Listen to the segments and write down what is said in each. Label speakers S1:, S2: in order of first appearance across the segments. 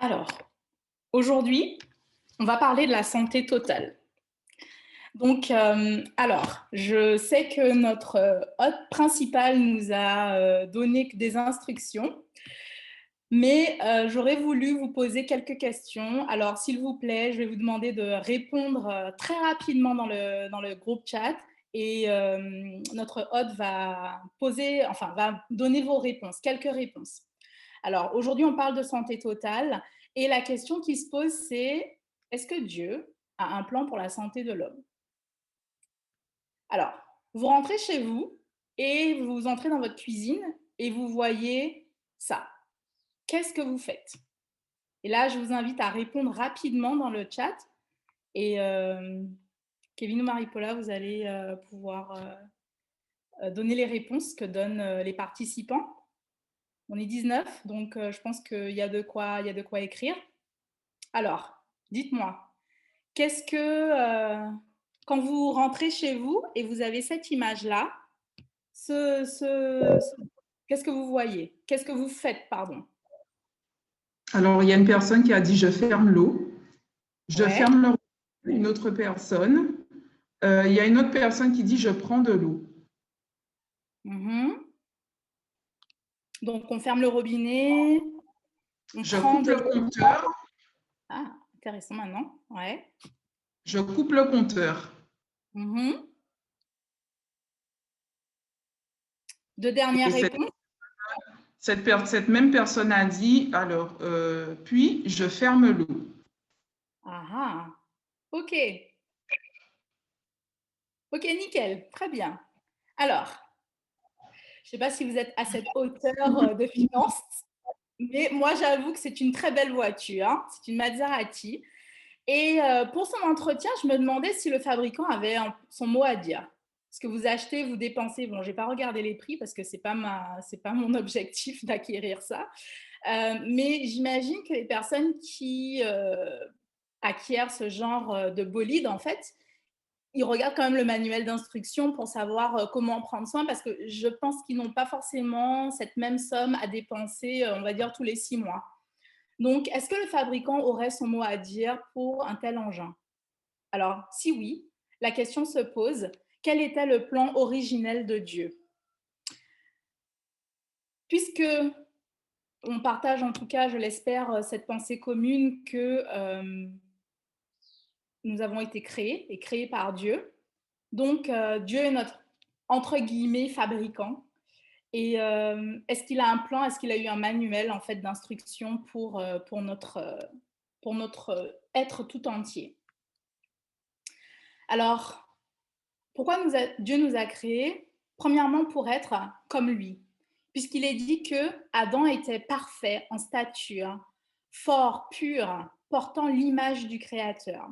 S1: Alors, aujourd'hui, on va parler de la santé totale. Donc, je sais que notre hôte principal nous a donné des instructions, mais j'aurais voulu vous poser quelques questions. Alors, s'il vous plaît, je vais vous demander de répondre très rapidement dans le groupe chat et notre hôte va va donner vos réponses, quelques réponses. Alors, aujourd'hui, on parle de santé totale et la question qui se pose, c'est est-ce que Dieu a un plan pour la santé de l'homme? Alors, vous rentrez chez vous et vous entrez dans votre cuisine et vous voyez ça. Qu'est-ce que vous faites? Et là, je vous invite à répondre rapidement dans le chat et Kevin ou Marie-Paula, vous allez pouvoir donner les réponses que donnent les participants. On est 19, donc je pense qu'il y a de quoi écrire. Alors, dites-moi, qu'est-ce que, quand vous rentrez chez vous et vous avez cette image-là, qu'est-ce que vous voyez? Qu'est-ce que vous faites, pardon?
S2: Alors, il y a une personne qui a dit je ferme l'eau, je
S1: Ouais.
S2: ferme le robinet. Une autre personne. Il y a une autre personne qui dit je prends de l'eau.
S1: Mhm. Donc, on ferme le robinet, on
S2: Je
S1: prend
S2: coupe
S1: de
S2: le
S1: l'eau.
S2: compteur.
S1: Ah, intéressant maintenant. Ouais.
S2: Je coupe le compteur.
S1: Mhm. Deux
S2: Et
S1: dernières réponses.
S2: cette même personne a dit alors, puis je ferme l'eau.
S1: Ah ah. Ok. Ok, nickel. Très bien. Alors, je ne sais pas si vous êtes à cette hauteur de finance, mais moi, j'avoue que c'est une très belle voiture, hein. C'est une Maserati. Et pour son entretien, je me demandais si le fabricant avait son mot à dire. Ce que vous achetez, vous dépensez. Bon, j'ai pas regardé les prix parce que c'est pas mon objectif d'acquérir ça. Mais j'imagine que les personnes qui acquièrent ce genre de bolide, en fait, ils regardent quand même le manuel d'instruction pour savoir comment en prendre soin parce que je pense qu'ils n'ont pas forcément cette même somme à dépenser, on va dire, tous les 6 mois. Donc, est-ce que le fabricant aurait son mot à dire pour un tel engin? Alors, si oui, la question se pose, quel était le plan originel de Dieu? Puisque on partage en tout cas, je l'espère, cette pensée commune que nous avons été créés et créés par Dieu. Donc, Dieu est notre, entre guillemets, fabricant. Et est-ce qu'il a un plan, est-ce qu'il a eu un manuel en fait d'instruction pour notre être tout entier? Alors, pourquoi Dieu nous a créés? Premièrement, pour être comme lui, puisqu'il est dit que Adam était parfait en stature, fort, pur, portant l'image du Créateur.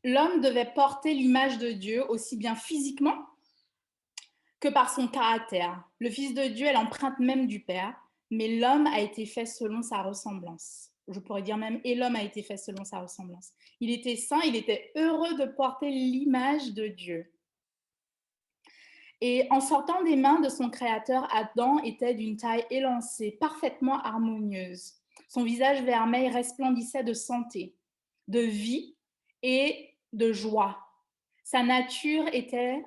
S1: L'homme devait porter l'image de Dieu aussi bien physiquement que par son caractère. Le Fils de Dieu est l'empreinte même du Père, mais l'homme a été fait selon sa ressemblance. Je pourrais dire même, et l'homme a été fait selon sa ressemblance. Il était saint, il était heureux de porter l'image de Dieu. Et en sortant des mains de son créateur, Adam était d'une taille élancée, parfaitement harmonieuse. Son visage vermeil resplendissait de santé, de vie et de joie. Sa nature était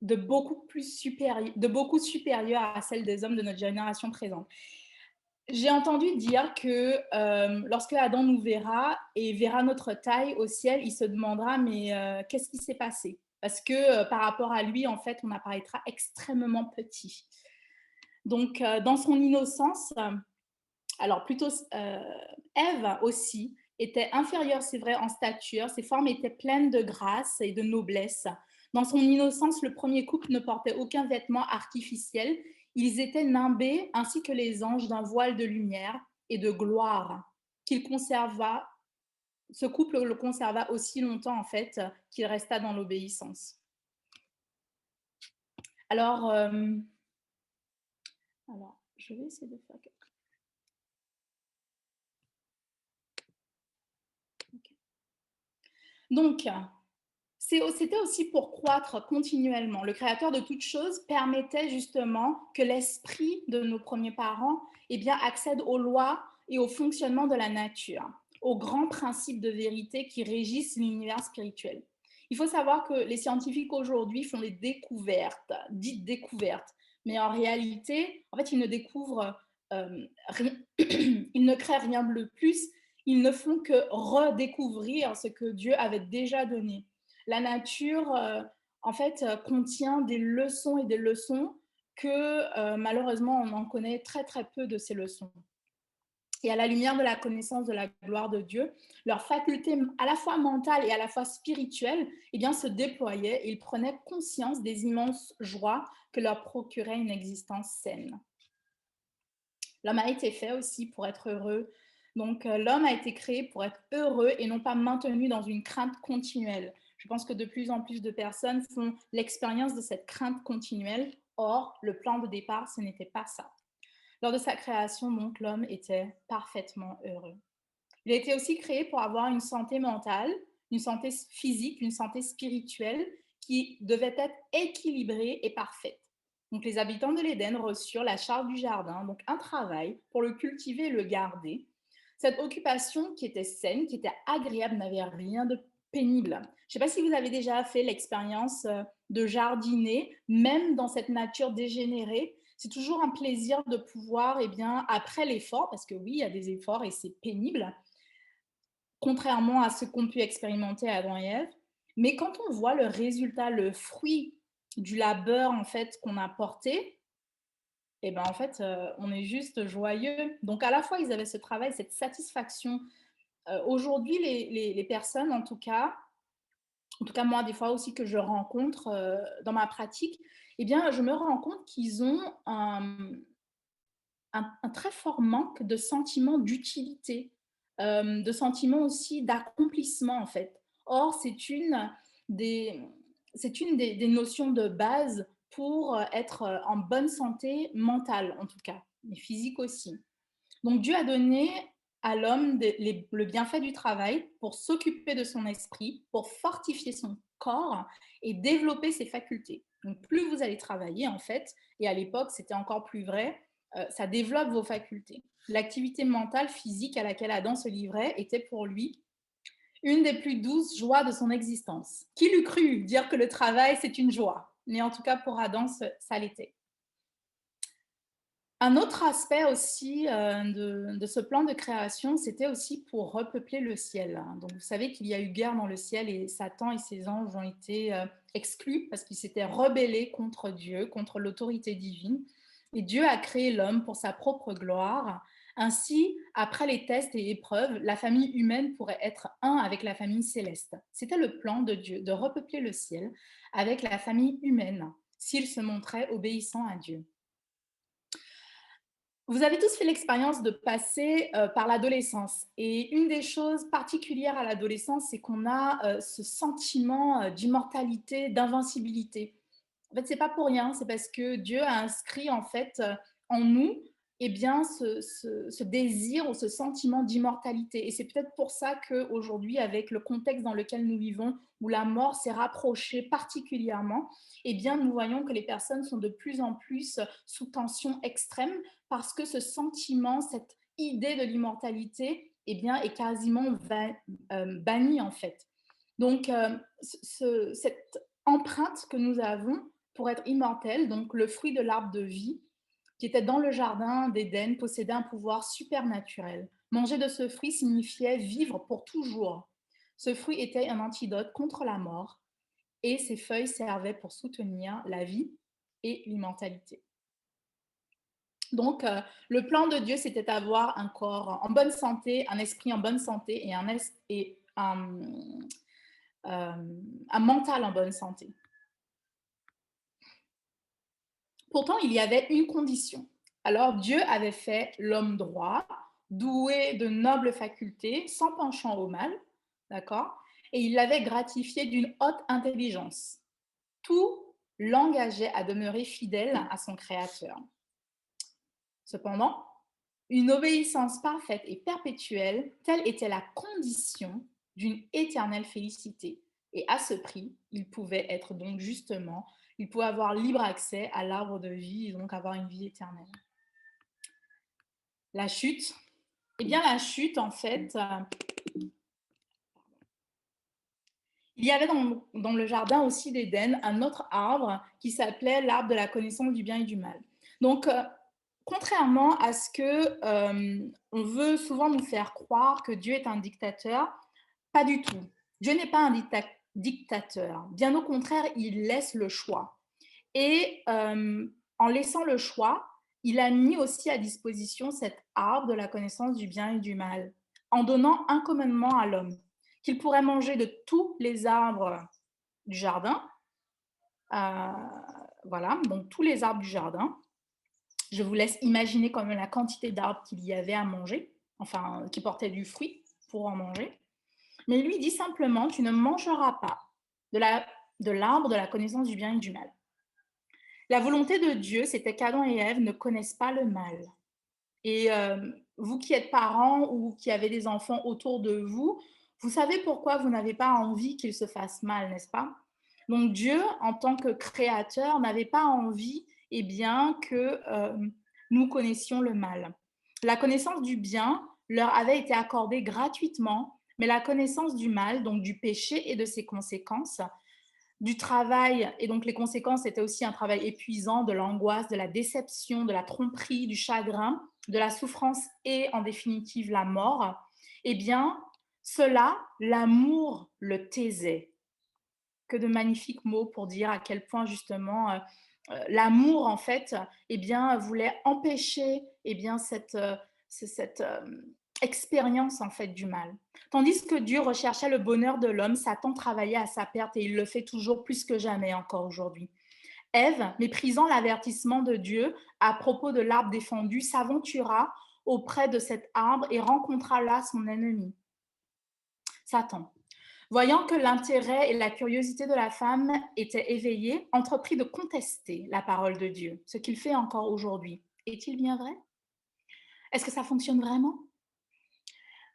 S1: de beaucoup supérieure à celle des hommes de notre génération présente. J'ai entendu dire que lorsque Adam nous verra et verra notre taille au ciel, il se demandera mais qu'est-ce qui s'est passé? Parce que par rapport à lui, en fait, on apparaîtra extrêmement petit. Donc, dans son innocence, alors plutôt Ève aussi était inférieure, c'est vrai, en stature. Ses formes étaient pleines de grâce et de noblesse. Dans son innocence, le premier couple ne portait aucun vêtement artificiel. Ils étaient nimbés, ainsi que les anges, d'un voile de lumière et de gloire qu'il conserva. Ce couple le conserva aussi longtemps, en fait, qu'il resta dans l'obéissance. Alors, je vais essayer de faire quelque chose. Okay. Donc, C'était aussi pour croître continuellement. Le créateur de toutes choses permettait justement que l'esprit de nos premiers parents accède aux lois et au fonctionnement de la nature, aux grands principes de vérité qui régissent l'univers spirituel. Il faut savoir que les scientifiques aujourd'hui font des découvertes, dites découvertes, mais en réalité, en fait, ils ne découvrent rien, ils ne créent rien de plus, ils ne font que redécouvrir ce que Dieu avait déjà donné. La nature, en fait, contient des leçons et des leçons que malheureusement, on en connaît très très peu de ces leçons. Et à la lumière de la connaissance de la gloire de Dieu, leurs facultés à la fois mentales et à la fois spirituelles se déployaient et ils prenaient conscience des immenses joies que leur procurait une existence saine. L'homme a été fait aussi pour être heureux. Donc, l'homme a été créé pour être heureux et non pas maintenu dans une crainte continuelle. Je pense que de plus en plus de personnes font l'expérience de cette crainte continuelle. Or, le plan de départ, ce n'était pas ça. Lors de sa création, donc, l'homme était parfaitement heureux. Il a été aussi créé pour avoir une santé mentale, une santé physique, une santé spirituelle qui devait être équilibrée et parfaite. Donc, les habitants de l'Éden reçurent la charge du jardin, donc un travail pour le cultiver et le garder. Cette occupation qui était saine, qui était agréable, n'avait rien de pénible. Je ne sais pas si vous avez déjà fait l'expérience de jardiner, même dans cette nature dégénérée. C'est toujours un plaisir de pouvoir, après l'effort, parce que oui, il y a des efforts et c'est pénible, contrairement à ce qu'ont pu expérimenter Adam et Ève. Mais quand on voit le résultat, le fruit du labeur en fait qu'on a porté, en fait, on est juste joyeux. Donc à la fois, ils avaient ce travail, cette satisfaction. Aujourd'hui, les personnes, en tout cas moi, des fois aussi que je rencontre dans ma pratique, je me rends compte qu'ils ont un très fort manque de sentiment d'utilité, de sentiment aussi d'accomplissement en fait. Or, des, c'est une des notions de base pour être en bonne santé mentale en tout cas, mais physique aussi. Donc Dieu a donné à l'homme le bienfait du travail pour s'occuper de son esprit, pour fortifier son corps et développer ses facultés. Donc plus vous allez travailler en fait, et à l'époque c'était encore plus vrai, ça développe vos facultés. L'activité mentale, physique à laquelle Adam se livrait était pour lui une des plus douces joies de son existence. Qui l'eût cru dire que le travail c'est une joie? Mais en tout cas pour Adam, ça l'était. Un autre aspect aussi de ce plan de création, c'était aussi pour repeupler le ciel. Donc, vous savez qu'il y a eu guerre dans le ciel et Satan et ses anges ont été exclus parce qu'ils s'étaient rebellés contre Dieu, contre l'autorité divine. Et Dieu a créé l'homme pour sa propre gloire. Ainsi, après les tests et épreuves, la famille humaine pourrait être un avec la famille céleste. C'était le plan de Dieu, de repeupler le ciel avec la famille humaine, s'il se montrait obéissant à Dieu. Vous avez tous fait l'expérience de passer par l'adolescence. Et une des choses particulières à l'adolescence, c'est qu'on a ce sentiment d'immortalité, d'invincibilité. En fait, c'est pas pour rien, c'est parce que Dieu a inscrit en fait en nous ce désir ou ce sentiment d'immortalité. Et c'est peut-être pour ça qu'aujourd'hui, avec le contexte dans lequel nous vivons, où la mort s'est rapprochée particulièrement, nous voyons que les personnes sont de plus en plus sous tension extrême parce que ce sentiment, cette idée de l'immortalité, est quasiment banni en fait. Donc, cette empreinte que nous avons pour être immortel, donc le fruit de l'arbre de vie, qui était dans le jardin d'Éden, possédait un pouvoir supernaturel. Manger de ce fruit signifiait vivre pour toujours. Ce fruit était un antidote contre la mort et ses feuilles servaient pour soutenir la vie et l'immortalité. Donc, le plan de Dieu, c'était d'avoir un corps en bonne santé, un esprit en bonne santé et un mental en bonne santé. Pourtant, il y avait une condition. Alors, Dieu avait fait l'homme droit, doué de nobles facultés, sans penchant au mal, d'accord? Et il l'avait gratifié d'une haute intelligence. Tout l'engageait à demeurer fidèle à son Créateur. Cependant, une obéissance parfaite et perpétuelle, telle était la condition d'une éternelle félicité. Et à ce prix, il pouvait être donc justement, il pouvait avoir libre accès à l'arbre de vie et donc avoir une vie éternelle. La chute, eh bien la chute en fait, il y avait dans le jardin aussi d'Éden un autre arbre qui s'appelait l'arbre de la connaissance du bien et du mal. Donc, contrairement à ce que on veut souvent nous faire croire que Dieu est un dictateur, pas du tout. Dieu n'est pas un dictateur. Bien au contraire, il laisse le choix. Et en laissant le choix, il a mis aussi à disposition cet arbre de la connaissance du bien et du mal, en donnant un commandement à l'homme, qu'il pourrait manger de tous les arbres du jardin. Euh, voilà, donc tous les arbres du jardin. Je vous laisse imaginer quand même la quantité d'arbres qu'il y avait à manger, enfin, qui portaient du fruit pour en manger. Mais il lui dit simplement, tu ne mangeras pas de l'arbre de la connaissance du bien et du mal. La volonté de Dieu, c'était qu'Adam et Ève ne connaissent pas le mal. Et vous qui êtes parents ou qui avez des enfants autour de vous, vous savez pourquoi vous n'avez pas envie qu'ils se fassent mal, n'est-ce pas? Donc Dieu, en tant que créateur, n'avait pas envie eh bien, que nous connaissions le mal. La connaissance du bien leur avait été accordée gratuitement, mais la connaissance du mal, donc du péché et de ses conséquences, du travail, et donc les conséquences étaient aussi un travail épuisant, de l'angoisse, de la déception, de la tromperie, du chagrin, de la souffrance et en définitive la mort, eh bien, cela, l'amour le taisait. Que de magnifiques mots pour dire à quel point justement l'amour en fait eh bien voulait empêcher eh bien cette expérience en fait du mal. Tandis que Dieu recherchait le bonheur de l'homme, Satan travaillait à sa perte et il le fait toujours plus que jamais encore aujourd'hui. Ève, méprisant l'avertissement de Dieu à propos de l'arbre défendu, s'aventura auprès de cet arbre et rencontra là son ennemi, Satan. Voyant que l'intérêt et la curiosité de la femme étaient éveillés, entreprit de contester la parole de Dieu, ce qu'il fait encore aujourd'hui. Est-il bien vrai? Est-ce que ça fonctionne vraiment?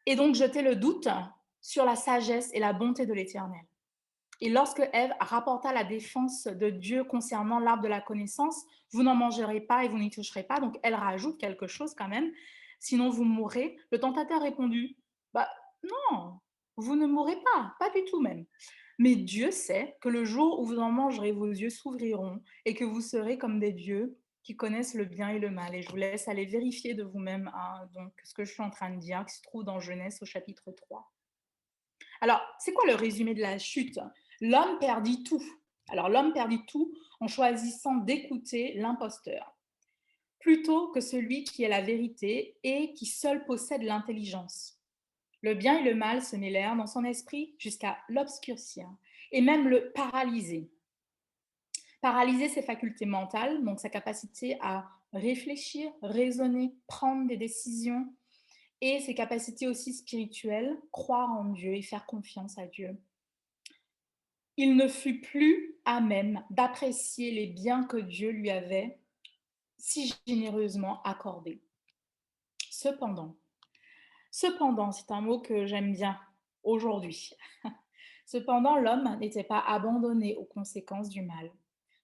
S1: Et donc jeter le doute sur la sagesse et la bonté de l'Éternel. Et lorsque Ève rapporta la défense de Dieu concernant l'arbre de la connaissance, vous n'en mangerez pas et vous n'y toucherez pas. Donc elle rajoute quelque chose quand même, sinon vous mourrez. Le tentateur répondit, bah non, vous ne mourrez pas, pas du tout même. Mais Dieu sait que le jour où vous en mangerez, vos yeux s'ouvriront et que vous serez comme des dieux qui connaissent le bien et le mal. Et je vous laisse aller vérifier de vous-même donc, ce que je suis en train de dire, qui se trouve dans Genèse au chapitre 3. Alors, c'est quoi le résumé de la chute? L'homme perdit tout. Alors, l'homme perdit tout en choisissant d'écouter l'imposteur, plutôt que celui qui est la vérité et qui seul possède l'intelligence. Le bien et le mal se mêlèrent dans son esprit jusqu'à l'obscurcir et même le paralyser. Paralyser ses facultés mentales, donc sa capacité à réfléchir, raisonner, prendre des décisions, et ses capacités aussi spirituelles, croire en Dieu et faire confiance à Dieu. Il ne fut plus à même d'apprécier les biens que Dieu lui avait si généreusement accordés. Cependant, c'est un mot que j'aime bien aujourd'hui. Cependant, l'homme n'était pas abandonné aux conséquences du mal.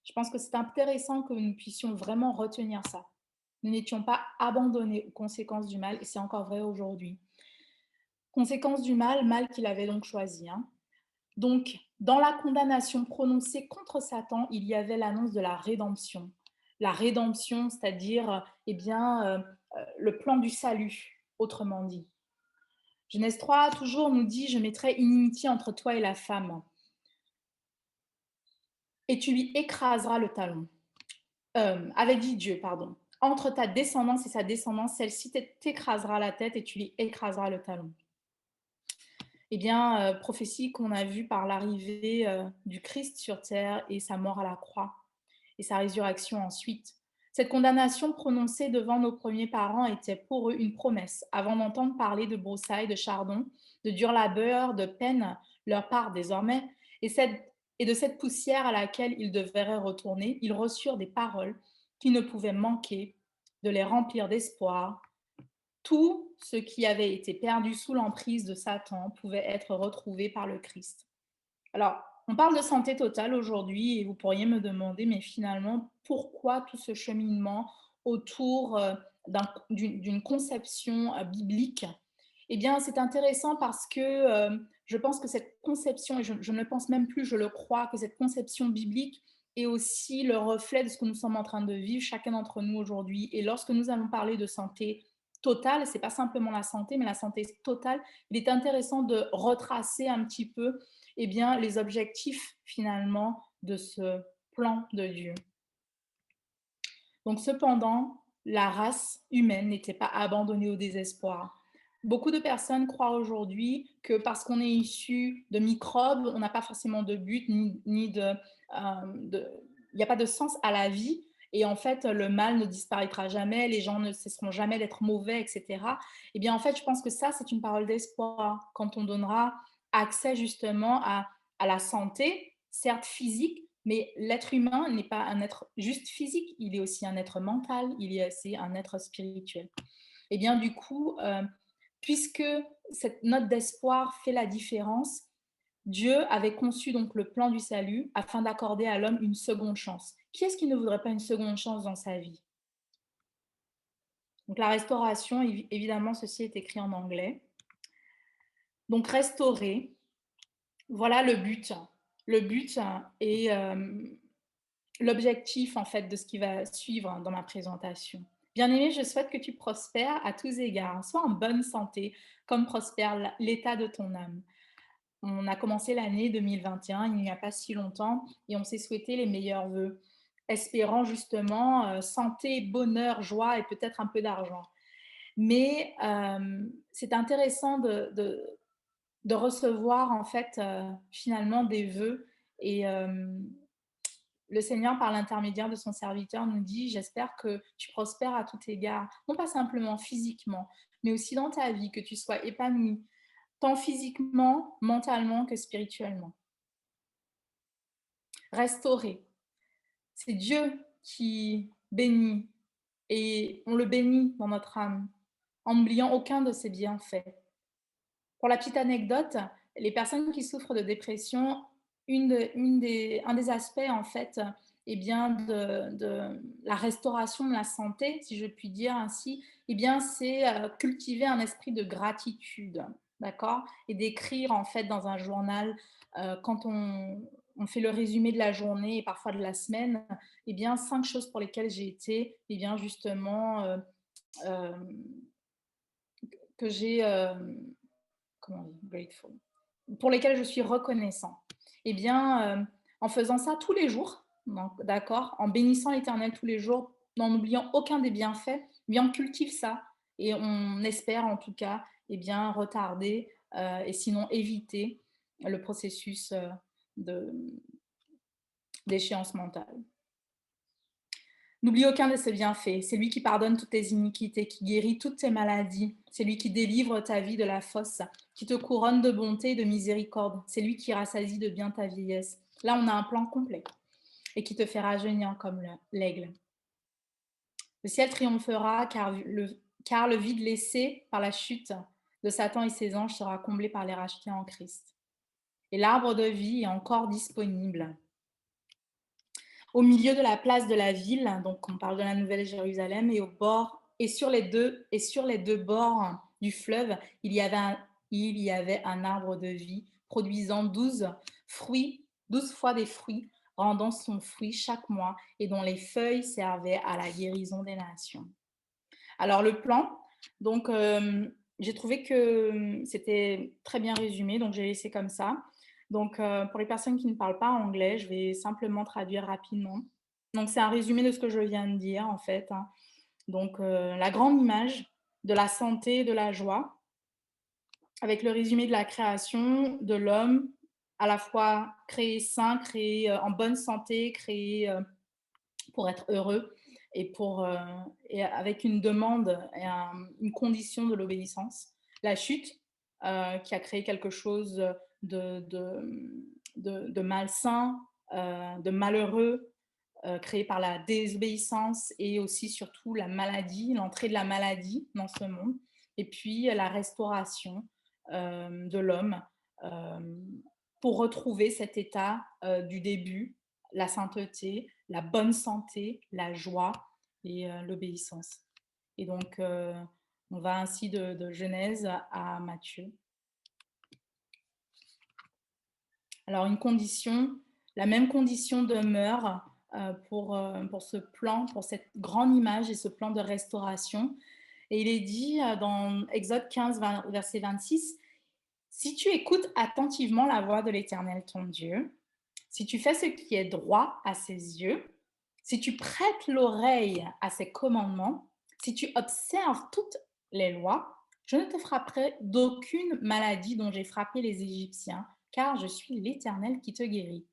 S1: Je pense que c'est intéressant que nous puissions vraiment retenir ça. Nous n'étions pas abandonnés aux conséquences du mal, et c'est encore vrai aujourd'hui. Conséquences du mal, mal qu'il avait donc choisi. Donc, dans la condamnation prononcée contre Satan, il y avait l'annonce de la rédemption. La rédemption, c'est-à-dire eh bien, le plan du salut, autrement dit. Genèse 3, toujours, nous dit « Je mettrai inimitié entre toi et la femme, et tu lui écraseras le talon. » Avait dit Dieu, pardon. « Entre ta descendance et sa descendance, celle-ci t'écrasera la tête et tu lui écraseras le talon. » Eh bien, prophétie qu'on a vue par l'arrivée du Christ sur terre et sa mort à la croix et sa résurrection ensuite. Cette condamnation prononcée devant nos premiers parents était pour eux une promesse. Avant d'entendre parler de broussailles, de chardon, de dur labeur, de peine, leur part désormais, et de cette poussière à laquelle ils devraient retourner, ils reçurent des paroles qui ne pouvaient manquer de les remplir d'espoir. Tout ce qui avait été perdu sous l'emprise de Satan pouvait être retrouvé par le Christ. Alors, on parle de santé totale aujourd'hui et vous pourriez me demander, mais finalement, pourquoi tout ce cheminement autour d'une conception biblique? Eh bien, c'est intéressant parce que je pense que cette conception, et je ne le pense même plus, je le crois, que cette conception biblique est aussi le reflet de ce que nous sommes en train de vivre, chacun d'entre nous aujourd'hui. Et lorsque nous allons parler de santé totale, c'est pas simplement la santé, mais la santé totale, il est intéressant de retracer un petit peu eh bien, les objectifs finalement de ce plan de Dieu. Donc cependant, la race humaine n'était pas abandonnée au désespoir. Beaucoup de personnes croient aujourd'hui que parce qu'on est issu de microbes, on n'a pas forcément de but ni il n'y a pas de sens à la vie. Et en fait, le mal ne disparaîtra jamais, les gens ne cesseront jamais d'être mauvais, etc. Eh bien, en fait, je pense que ça, c'est une parole d'espoir quand on donnera accès justement à la santé, certes physique, mais l'être humain n'est pas un être juste physique, il est aussi un être mental, il est aussi un être spirituel. Et bien du coup, puisque cette note d'espoir fait la différence, Dieu avait conçu donc le plan du salut afin d'accorder à l'homme une seconde chance. Qui est-ce qui ne voudrait pas une seconde chance dans sa vie? Donc la restauration, évidemment, ceci est écrit en anglais. Donc restaurer, voilà le but. Le but est l'objectif en fait de ce qui va suivre dans ma présentation. Bien-aimé, je souhaite que tu prospères à tous égards, sois en bonne santé, comme prospère l'état de ton âme. On a commencé l'année 2021, il n'y a pas si longtemps, et on s'est souhaité les meilleurs vœux, espérant justement santé, bonheur, joie et peut-être un peu d'argent. Mais c'est intéressant de recevoir en fait finalement des vœux et le Seigneur, par l'intermédiaire de son serviteur, nous dit, j'espère que tu prospères à tout égard, non pas simplement physiquement, mais aussi dans ta vie, que tu sois épanoui, tant physiquement, mentalement que spirituellement. Restaurer. C'est Dieu qui bénit et on le bénit dans notre âme en n'oubliant aucun de ses bienfaits. Pour la petite anecdote, les personnes qui souffrent de dépression, un des aspects en fait, eh bien de la restauration de la santé, si je puis dire ainsi, eh bien c'est cultiver un esprit de gratitude, d'accord, et d'écrire en fait dans un journal quand on fait le résumé de la journée et parfois de la semaine, eh bien 5 choses pour lesquelles j'ai été, eh bien justement euh, que j'ai comment on dit, grateful, pour lesquels je suis reconnaissant. Eh bien, en faisant ça tous les jours, d'accord, en bénissant l'Éternel tous les jours, en n'oubliant aucun des bienfaits, eh bien, on cultive ça et on espère en tout cas eh bien, retarder et sinon éviter le processus de, d'échéance mentale. N'oublie aucun de ses bienfaits. C'est lui qui pardonne toutes tes iniquités, qui guérit toutes tes maladies. C'est lui qui délivre ta vie de la fosse, qui te couronne de bonté et de miséricorde. C'est lui qui rassasie de bien ta vieillesse. Là, on a un plan complet et qui te fait rajeunir comme l'aigle. Le ciel triomphera car le vide laissé par la chute de Satan et ses anges sera comblé par les rachetés en Christ. Et l'arbre de vie est encore disponible. Au milieu de la place de la ville, donc on parle de la Nouvelle Jérusalem, et au bord et sur les deux bords du fleuve, il y avait un arbre de vie produisant 12 fruits, 12 fois des fruits, rendant son fruit chaque mois et dont les feuilles servaient à la guérison des nations. Alors le plan, donc j'ai trouvé que c'était très bien résumé, donc j'ai laissé comme ça. Donc pour les personnes qui ne parlent pas anglais, je vais simplement traduire rapidement. Donc c'est un résumé de ce que je viens de dire en fait, hein. Donc la grande image de la santé et de la joie, avec le résumé de la création de l'homme, à la fois créé sain, créé en bonne santé, créé pour être heureux et avec une demande et une condition de l'obéissance. La chute qui a créé quelque chose de malsain, de malheureux, créé par la désobéissance et aussi surtout la maladie, l'entrée de la maladie dans ce monde, et puis la restauration de l'homme pour retrouver cet état du début, la sainteté, la bonne santé, la joie et l'obéissance. Et donc, on va ainsi de Genèse à Matthieu. Alors, une condition, la même condition demeure pour ce plan, pour cette grande image et ce plan de restauration. Et il est dit dans Exode 15, verset 26, « Si tu écoutes attentivement la voix de l'Éternel ton Dieu, si tu fais ce qui est droit à ses yeux, si tu prêtes l'oreille à ses commandements, si tu observes toutes les lois, je ne te frapperai d'aucune maladie dont j'ai frappé les Égyptiens, car je suis l'Éternel qui te guérit. »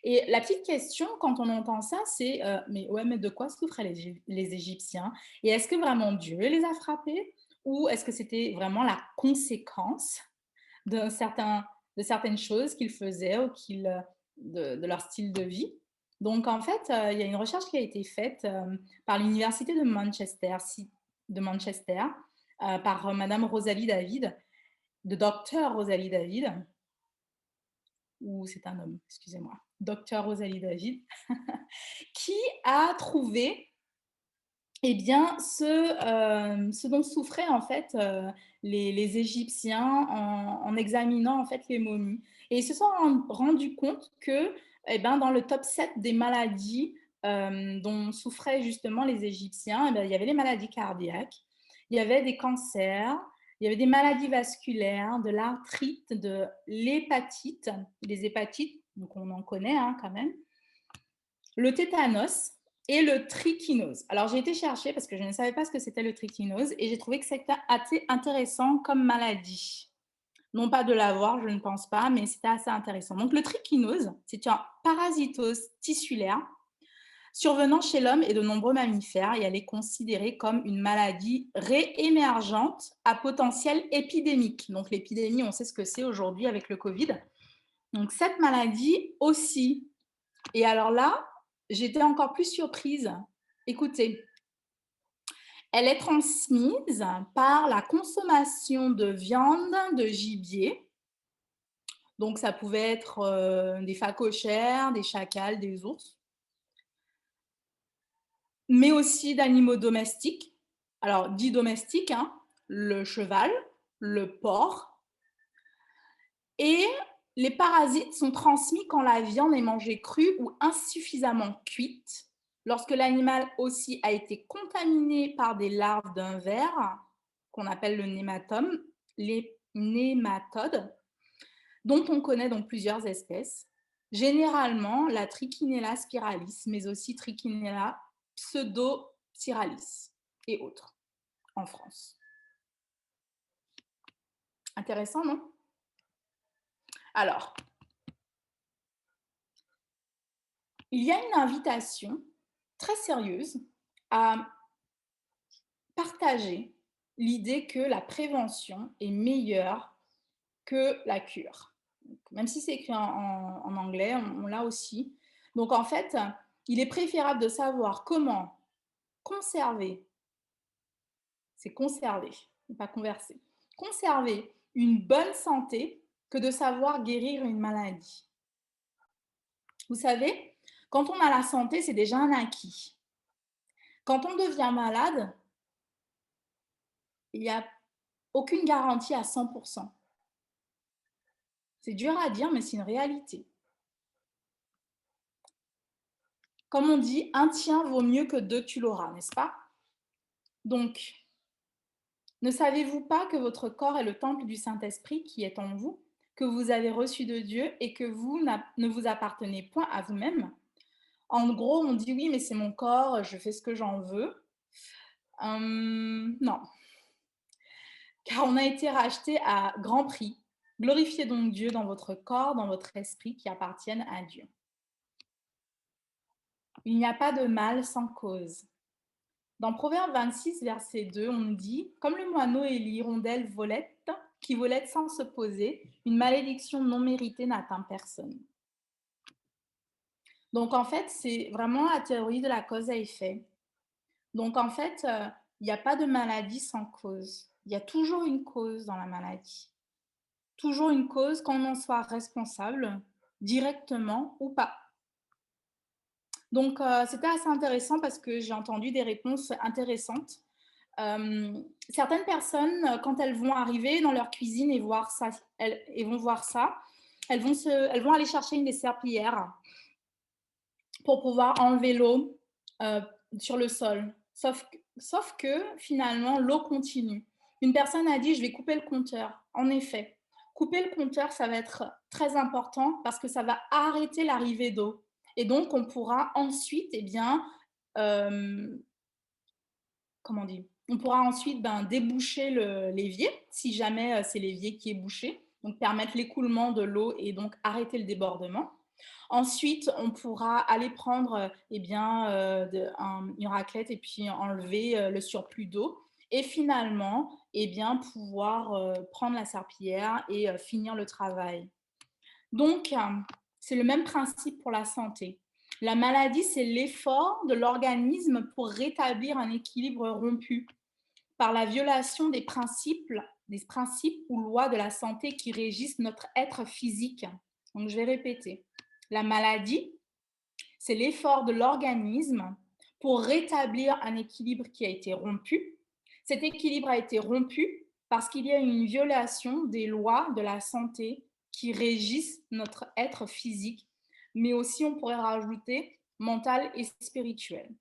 S1: Et la petite question, quand on entend ça, c'est mais ouais, mais de quoi souffraient les Égyptiens? Et est-ce que vraiment Dieu les a frappés? Ou est-ce que c'était vraiment la conséquence de, de certaines choses qu'ils faisaient ou de leur style de vie? Donc, en fait, il y a une recherche qui a été faite par l'Université de Manchester par Madame Rosalie David, de Docteur Rosalie David, ou c'est un homme, excusez-moi, Docteur Rosalie David, qui a trouvé eh bien, ce dont souffraient en fait les Égyptiens en examinant en fait les momies. Et ils se sont rendus compte que eh ben, dans le top 7 des maladies dont souffraient justement les Égyptiens, eh ben, il y avait les maladies cardiaques, il y avait des cancers, il y avait des maladies vasculaires, de l'arthrite, de l'hépatite, les hépatites, donc on en connaît hein, quand même, le tétanos et le trichinose. Alors, j'ai été chercher parce que je ne savais pas ce que c'était le trichinose et j'ai trouvé que c'était assez intéressant comme maladie. Non pas de l'avoir, je ne pense pas, mais c'était assez intéressant. Donc, le trichinose, c'est un parasitose tissulaire survenant chez l'homme et de nombreux mammifères et elle est considérée comme une maladie réémergente à potentiel épidémique. Donc, l'épidémie, on sait ce que c'est aujourd'hui avec le Covid. Donc, cette maladie aussi. Et alors là, j'étais encore plus surprise. Écoutez, elle est transmise par la consommation de viande de gibier. Donc, ça pouvait être des phacochères, des chacals, des ours, mais aussi d'animaux domestiques. Alors, dit domestiques, hein, le cheval, le porc. Et les parasites sont transmis quand la viande est mangée crue ou insuffisamment cuite, lorsque l'animal aussi a été contaminé par des larves d'un ver, qu'on appelle le nématome, les nématodes, dont on connaît donc plusieurs espèces, généralement la Trichinella spiralis, mais aussi Trichinella pseudo-spiralis et autres en France. Intéressant, non? Alors, il y a une invitation très sérieuse à partager l'idée que la prévention est meilleure que la cure. Donc, même si c'est écrit en anglais, on l'a aussi. Donc en fait, il est préférable de savoir comment conserver, c'est conserver, pas converser, conserver une bonne santé que de savoir guérir une maladie. Vous savez, quand on a la santé, c'est déjà un acquis. Quand on devient malade, il n'y a aucune garantie à 100%. C'est dur à dire, mais c'est une réalité. Comme on dit, un tien vaut mieux que deux tu l'auras, n'est-ce pas? Donc, ne savez-vous pas que votre corps est le temple du Saint-Esprit qui est en vous, que vous avez reçu de Dieu et que vous ne vous appartenez point à vous-même? En gros, on dit oui, mais c'est mon corps, je fais ce que j'en veux. Non, car on a été racheté à grand prix. Glorifiez donc Dieu dans votre corps, dans votre esprit qui appartiennent à Dieu. Il n'y a pas de mal sans cause. Dans Proverbe 26, verset 2, on dit « Comme le moineau et l'hirondelle volette, qui volette sans se poser, une malédiction non méritée n'atteint personne. » Donc, en fait, c'est vraiment la théorie de la cause à effet. Donc, en fait, il n'y a pas de maladie sans cause. Il y a toujours une cause dans la maladie. toujours une cause, qu'on en soit responsable, directement ou pas. Donc, c'était assez intéressant parce que j'ai entendu des réponses intéressantes. Certaines personnes, quand elles vont arriver dans leur cuisine et voir ça, et vont voir ça, elles vont aller chercher une des serpillères pour pouvoir enlever l'eau sur le sol. Sauf que finalement, l'eau continue. Une personne a dit, je vais couper le compteur. En effet, couper le compteur, ça va être très important parce que ça va arrêter l'arrivée d'eau. Et donc, on pourra ensuite, eh bien, comment dire, on pourra ensuite déboucher l'évier, si jamais c'est l'évier qui est bouché, donc permettre l'écoulement de l'eau et donc arrêter le débordement. Ensuite, on pourra aller prendre une raclette et puis enlever le surplus d'eau. Et finalement, pouvoir prendre la serpillière et finir le travail. Donc, c'est le même principe pour la santé. La maladie, c'est l'effort de l'organisme pour rétablir un équilibre rompu par la violation des principes ou lois de la santé qui régissent notre être physique. Donc, je vais répéter. La maladie, c'est l'effort de l'organisme pour rétablir un équilibre qui a été rompu. Cet équilibre a été rompu parce qu'il y a une violation des lois de la santé qui régissent notre être physique, mais aussi on pourrait rajouter mental et spirituel.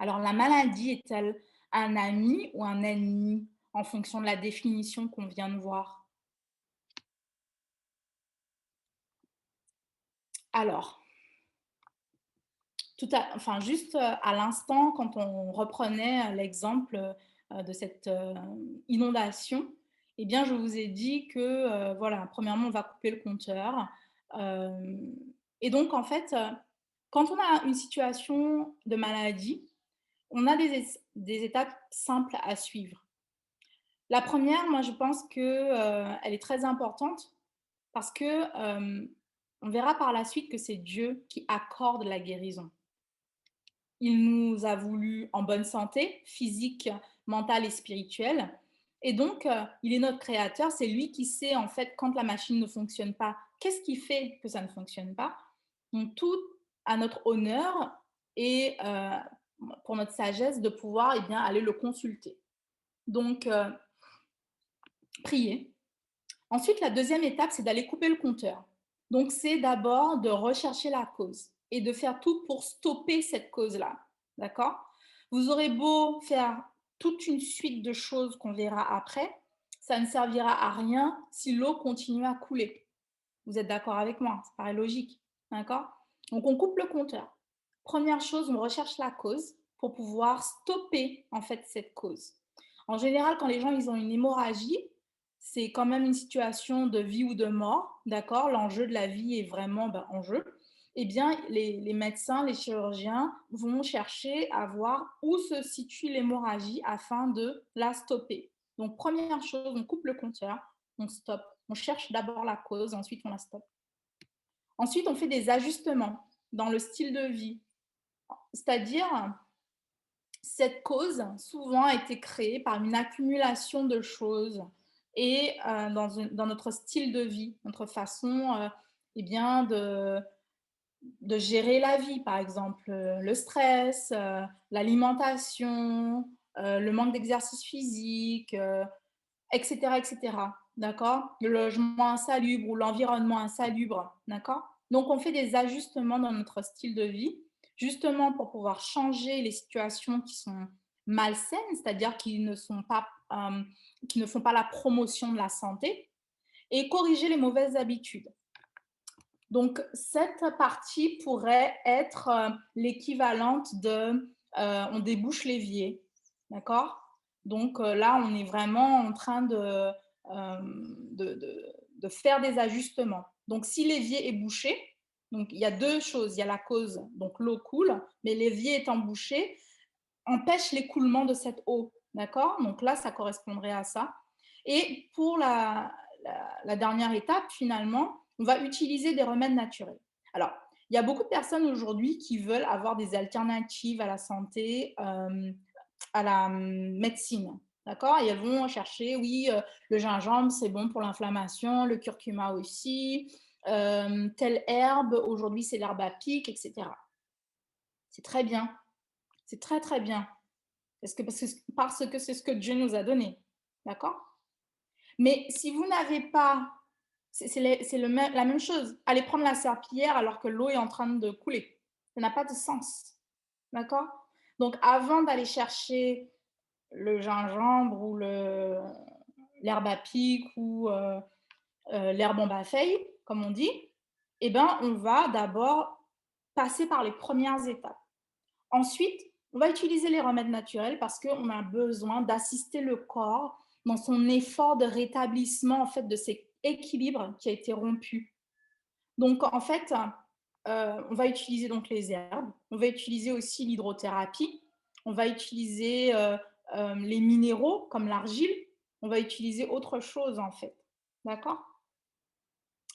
S1: Alors la maladie est-elle un ami ou un ennemi en fonction de la définition qu'on vient de voir? Alors, juste à l'instant, quand on reprenait l'exemple de cette inondation, eh bien, je vous ai dit que, voilà, premièrement, on va couper le compteur. Euh, et donc, en fait, quand on a une situation de maladie, on a des étapes simples à suivre. La première, moi, je pense qu'elle est très importante parce que on verra par la suite que c'est Dieu qui accorde la guérison. Il nous a voulu en bonne santé, physique, mentale et spirituelle. Et donc, il est notre créateur, c'est lui qui sait en fait quand la machine ne fonctionne pas, qu'est-ce qui fait que ça ne fonctionne pas. Donc, tout à notre honneur et pour notre sagesse de pouvoir aller le consulter. Donc, prier. Ensuite, la deuxième étape, c'est d'aller couper le compteur. Donc, c'est d'abord de rechercher la cause et de faire tout pour stopper cette cause-là. D'accord? Vous aurez beau faire toute une suite de choses qu'on verra après, ça ne servira à rien si l'eau continue à couler. Vous êtes d'accord avec moi? Ça paraît logique. D'accord? Donc, on coupe le compteur. Première chose, on recherche la cause pour pouvoir stopper en fait cette cause. En général, quand les gens ils ont une hémorragie, c'est quand même une situation de vie ou de mort, d'accord? L'enjeu de la vie est vraiment en jeu. Eh bien, les médecins, les chirurgiens vont chercher à voir où se situe l'hémorragie afin de la stopper. Donc, première chose, on coupe le compteur, on stoppe. On cherche d'abord la cause, ensuite on la stoppe. Ensuite, on fait des ajustements dans le style de vie. C'est-à-dire, cette cause souvent a été créée par une accumulation de choses et dans notre style de vie, notre façon de gérer la vie, par exemple le stress, l'alimentation, le manque d'exercice physique, etc., etc. D'accord? Le logement insalubre ou l'environnement insalubre. D'accord? Donc, on fait des ajustements dans notre style de vie, justement pour pouvoir changer les situations qui sont malsaines, c'est-à-dire qui ne font pas la promotion de la santé, et corriger les mauvaises habitudes. Donc, cette partie pourrait être l'équivalente de on débouche l'évier. D'accord? Donc là, on est vraiment en train de faire des ajustements. Donc, si l'évier est bouché, donc il y a deux choses. Il y a la cause, donc l'eau coule, mais l'évier étant bouché, empêche l'écoulement de cette eau. D'accord? Donc là, ça correspondrait à ça. Et pour la dernière étape, finalement, on va utiliser des remèdes naturels. Alors, il y a beaucoup de personnes aujourd'hui qui veulent avoir des alternatives à la santé, à la médecine. D'accord? Et elles vont chercher, oui, le gingembre, c'est bon pour l'inflammation, le curcuma aussi, telle herbe, aujourd'hui, c'est l'herbe à pic, et cetera. C'est très bien, c'est très, très bien. Parce que c'est ce que Dieu nous a donné. D'accord? Mais si vous n'avez pas, c'est la même chose. Aller prendre la serpillière alors que l'eau est en train de couler. Ça n'a pas de sens. D'accord? Donc, avant d'aller chercher le gingembre ou l'herbe à pic ou l'herbe en bas-feuille, comme on dit, eh ben, on va d'abord passer par les premières étapes. Ensuite, on va utiliser les remèdes naturels parce qu'on a besoin d'assister le corps dans son effort de rétablissement en fait, de cet équilibre qui a été rompu. Donc, en fait, on va utiliser donc les herbes, on va utiliser aussi l'hydrothérapie, on va utiliser les minéraux comme l'argile, on va utiliser autre chose en fait. D'accord?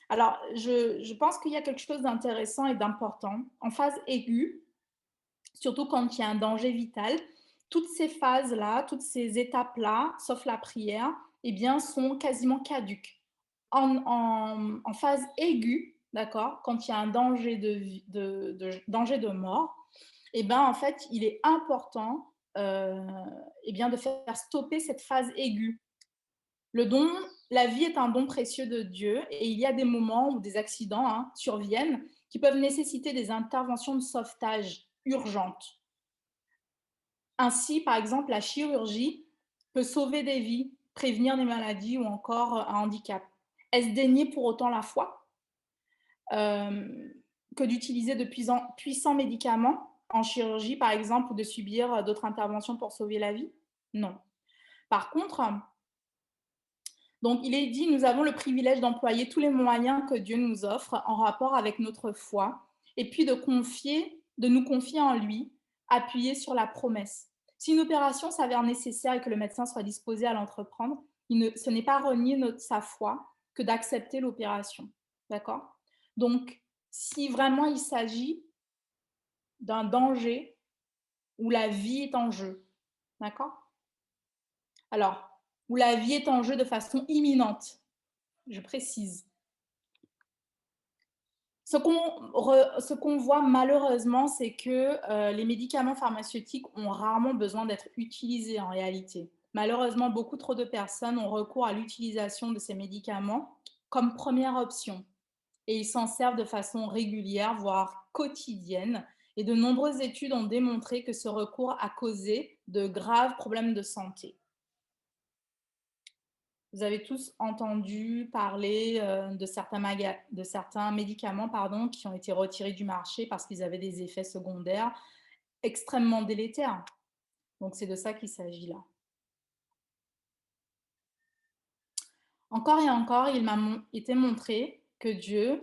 S1: Alors, je pense qu'il y a quelque chose d'intéressant et d'important. En phase aiguë, surtout quand il y a un danger vital, toutes ces phases-là, toutes ces étapes-là, sauf la prière, eh bien, sont quasiment caduques. En phase aiguë, d'accord, quand il y a un danger danger de mort, eh bien, en fait, il est important eh bien, de faire stopper cette phase aiguë. Le don, la vie est un don précieux de Dieu et il y a des moments où des accidents surviennent qui peuvent nécessiter des interventions de sauvetage urgentes. Ainsi, par exemple, la chirurgie peut sauver des vies, prévenir des maladies ou encore un handicap. Est-ce dénier pour autant la foi que d'utiliser de puissants médicaments en chirurgie, par exemple, ou de subir d'autres interventions pour sauver la vie? Non. Par contre, donc il est dit, nous avons le privilège d'employer tous les moyens que Dieu nous offre en rapport avec notre foi, et puis de nous confier en lui, appuyé sur la promesse. Si une opération s'avère nécessaire et que le médecin soit disposé à l'entreprendre, ce n'est pas renier sa foi que d'accepter l'opération. D'accord? Donc, si vraiment il s'agit d'un danger où la vie est en jeu, d'accord? Alors, où la vie est en jeu de façon imminente, je précise. Ce qu'on voit malheureusement, c'est que les médicaments pharmaceutiques ont rarement besoin d'être utilisés en réalité. Malheureusement, beaucoup trop de personnes ont recours à l'utilisation de ces médicaments comme première option et ils s'en servent de façon régulière, voire quotidienne. Et de nombreuses études ont démontré que ce recours a causé de graves problèmes de santé. Vous avez tous entendu parler de certains médicaments pardon, qui ont été retirés du marché parce qu'ils avaient des effets secondaires extrêmement délétères. Donc, c'est de ça qu'il s'agit là. Encore et encore, il m'a été montré que Dieu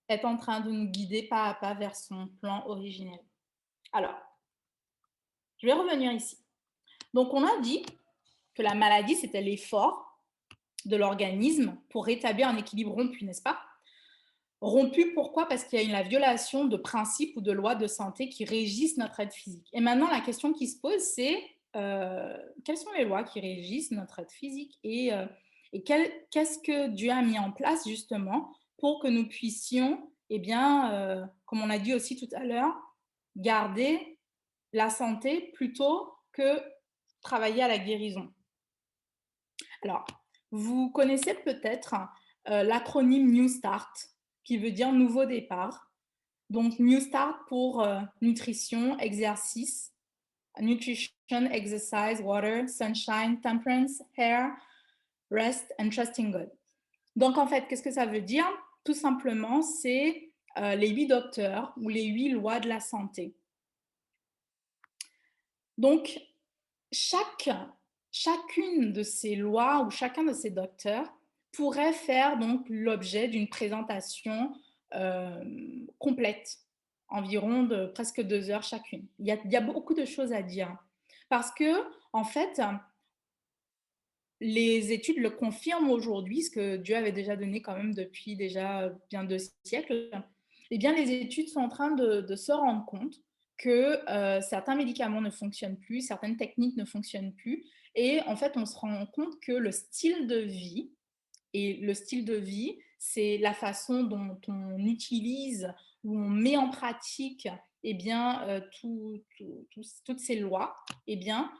S1: est en train de nous guider pas à pas vers son plan originel. Alors, je vais revenir ici. Donc, on a dit que la maladie, c'était l'effort de l'organisme pour rétablir un équilibre rompu, n'est-ce pas? Rompu, pourquoi? Parce qu'il y a la violation de principes ou de lois de santé qui régissent notre aide physique. Et maintenant, la question qui se pose, c'est quelles sont les lois qui régissent notre aide physique et qu'est-ce que Dieu a mis en place justement pour que nous puissions, eh bien, comme on a dit aussi tout à l'heure, garder la santé plutôt que travailler à la guérison. Alors, vous connaissez peut-être l'acronyme New Start, qui veut dire nouveau départ. Donc, New Start pour nutrition, exercice, nutrition, exercise, water, sunshine, temperance, hair, rest and trusting God. Donc, en fait, qu'est-ce que ça veut dire? Tout simplement, c'est les 8 docteurs ou les 8 lois de la santé. Donc, chacune de ces lois ou chacun de ces docteurs pourrait faire donc l'objet d'une présentation complète, environ de presque 2 heures chacune. Il y a beaucoup de choses à dire parce que, en fait, les études le confirment aujourd'hui, ce que Dieu avait déjà donné quand même depuis déjà bien 2 siècles. Eh bien, les études sont en train de se rendre compte que certains médicaments ne fonctionnent plus, certaines techniques ne fonctionnent plus. Et en fait, on se rend compte que le style de vie, et le style de vie, c'est la façon dont on utilise ou on met en pratique eh bien, toutes ces lois, eh bien,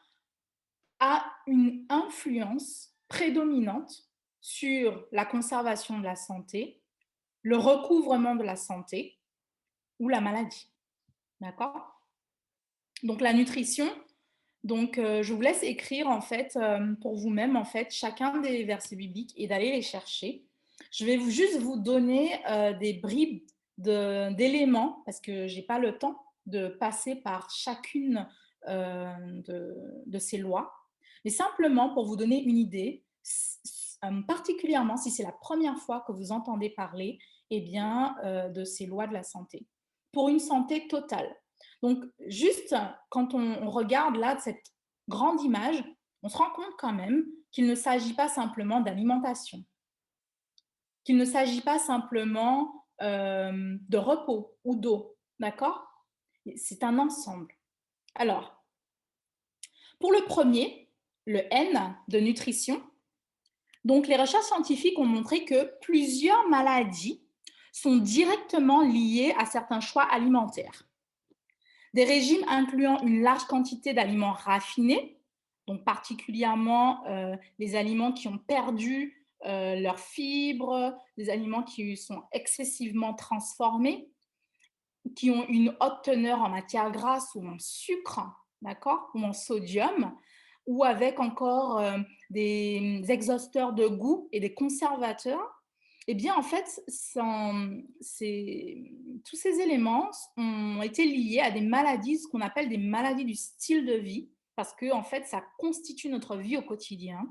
S1: a une influence prédominante sur la conservation de la santé, le recouvrement de la santé ou la maladie. D'accord? Donc la nutrition, donc je vous laisse écrire en fait pour vous-même en fait chacun des versets bibliques et d'aller les chercher. Je vais juste vous donner des bribes d'éléments parce que j'ai pas le temps de passer par chacune de ces lois, mais simplement pour vous donner une idée, particulièrement si c'est la première fois que vous entendez parler eh bien, de ces lois de la santé. Pour une santé totale. Donc, juste quand on regarde là cette grande image, on se rend compte quand même qu'il ne s'agit pas simplement d'alimentation, qu'il ne s'agit pas simplement de repos ou d'eau, d'accord? C'est un ensemble. Alors, pour le premier, le N de nutrition, donc les recherches scientifiques ont montré que plusieurs maladies sont directement liées à certains choix alimentaires. Des régimes incluant une large quantité d'aliments raffinés, donc particulièrement les aliments qui ont perdu leurs fibres, des aliments qui sont excessivement transformés, qui ont une haute teneur en matière grasse ou en sucre, d'accord, ou en sodium, ou avec encore des exhausteurs de goût et des conservateurs. Eh bien, en fait, tous ces éléments ont été liés à des maladies, ce qu'on appelle des maladies du style de vie, parce que, en fait, ça constitue notre vie au quotidien.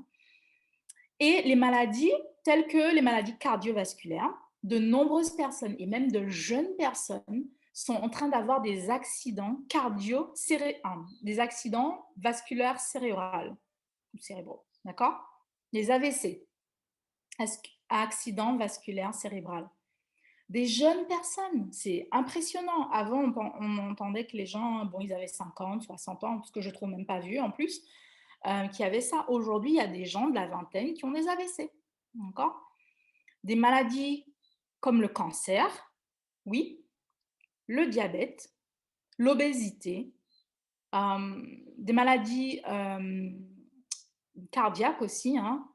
S1: Et les maladies, telles que les maladies cardiovasculaires, de nombreuses personnes, et même de jeunes personnes, sont en train d'avoir des accidents des accidents vasculaires cérébraux, d'accord? Les AVC, accident vasculaire cérébral. Des jeunes personnes, c'est impressionnant. Avant, on entendait que les gens, bon, ils avaient 50, 60 ans, ce que je ne trouve même pas vieux en plus, qui avaient ça. Aujourd'hui, il y a des gens de la vingtaine qui ont des AVC. D'accord? Des maladies comme le cancer, oui, le diabète, l'obésité, des maladies cardiaques aussi, hein,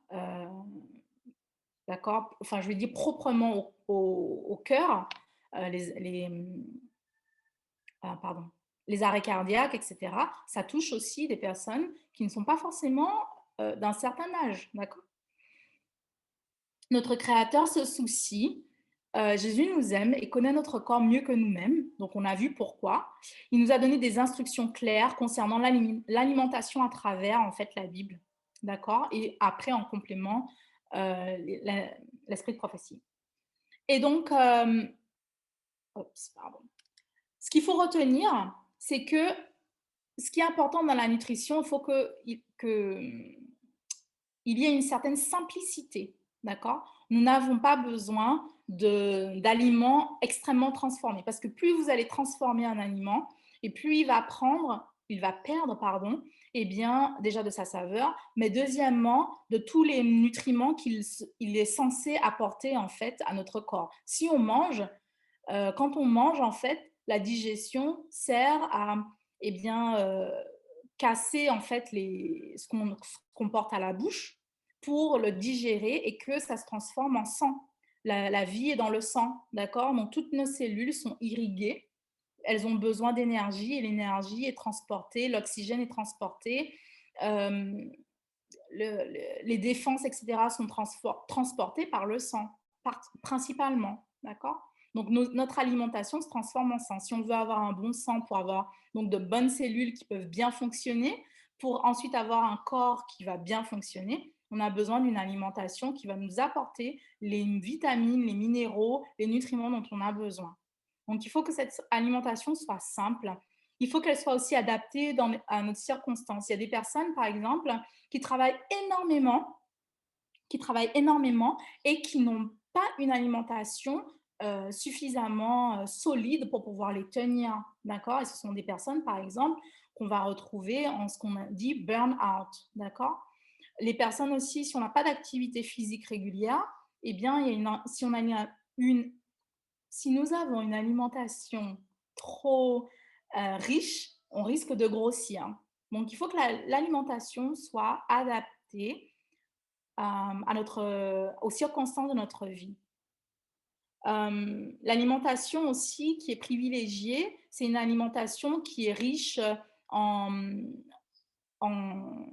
S1: d'accord? Enfin, je veux dire proprement au cœur, pardon, les arrêts cardiaques, etc. Ça touche aussi des personnes qui ne sont pas forcément d'un certain âge, d'accord? Notre Créateur se soucie, Jésus nous aime et connaît notre corps mieux que nous-mêmes, donc on a vu pourquoi. Il nous a donné des instructions claires concernant l'alimentation à travers en fait la Bible, d'accord? Et après en complément l'esprit de prophétie. Et donc, ce qu'il faut retenir, c'est que ce qui est important dans la nutrition, il faut qu'il y ait une certaine simplicité, d'accord? Nous n'avons pas besoin d'aliments extrêmement transformés, parce que plus vous allez transformer un aliment, et plus il va perdre, pardon, eh bien, déjà de sa saveur, mais deuxièmement, de tous les nutriments qu'il est censé apporter, en fait, à notre corps. Si on mange, quand on mange, en fait, la digestion sert à, eh bien, casser, en fait, ce qu'on porte à la bouche pour le digérer et que ça se transforme en sang. La vie est dans le sang, d'accord? Donc, toutes nos cellules sont irriguées. Elles ont besoin d'énergie et l'énergie est transportée, l'oxygène est transporté, les défenses, etc., sont transportées par le sang, principalement, d'accord? Donc, notre alimentation se transforme en sang. Si on veut avoir un bon sang pour avoir donc, de bonnes cellules qui peuvent bien fonctionner, pour ensuite avoir un corps qui va bien fonctionner, on a besoin d'une alimentation qui va nous apporter les vitamines, les minéraux, les nutriments dont on a besoin. Donc, il faut que cette alimentation soit simple. Il faut qu'elle soit aussi adaptée à notre circonstance. Il y a des personnes, par exemple, qui travaillent énormément et qui n'ont pas une alimentation suffisamment solides pour pouvoir les tenir, d'accord? Et ce sont des personnes, par exemple, qu'on va retrouver en ce qu'on dit burn-out, d'accord? Les personnes aussi, si on n'a pas d'activité physique régulière, eh bien, il y a une, si nous avons une alimentation trop riche, on risque de grossir. Donc, il faut que l'alimentation soit adaptée aux circonstances de notre vie. L'alimentation aussi qui est privilégiée, c'est une alimentation qui est riche en, en,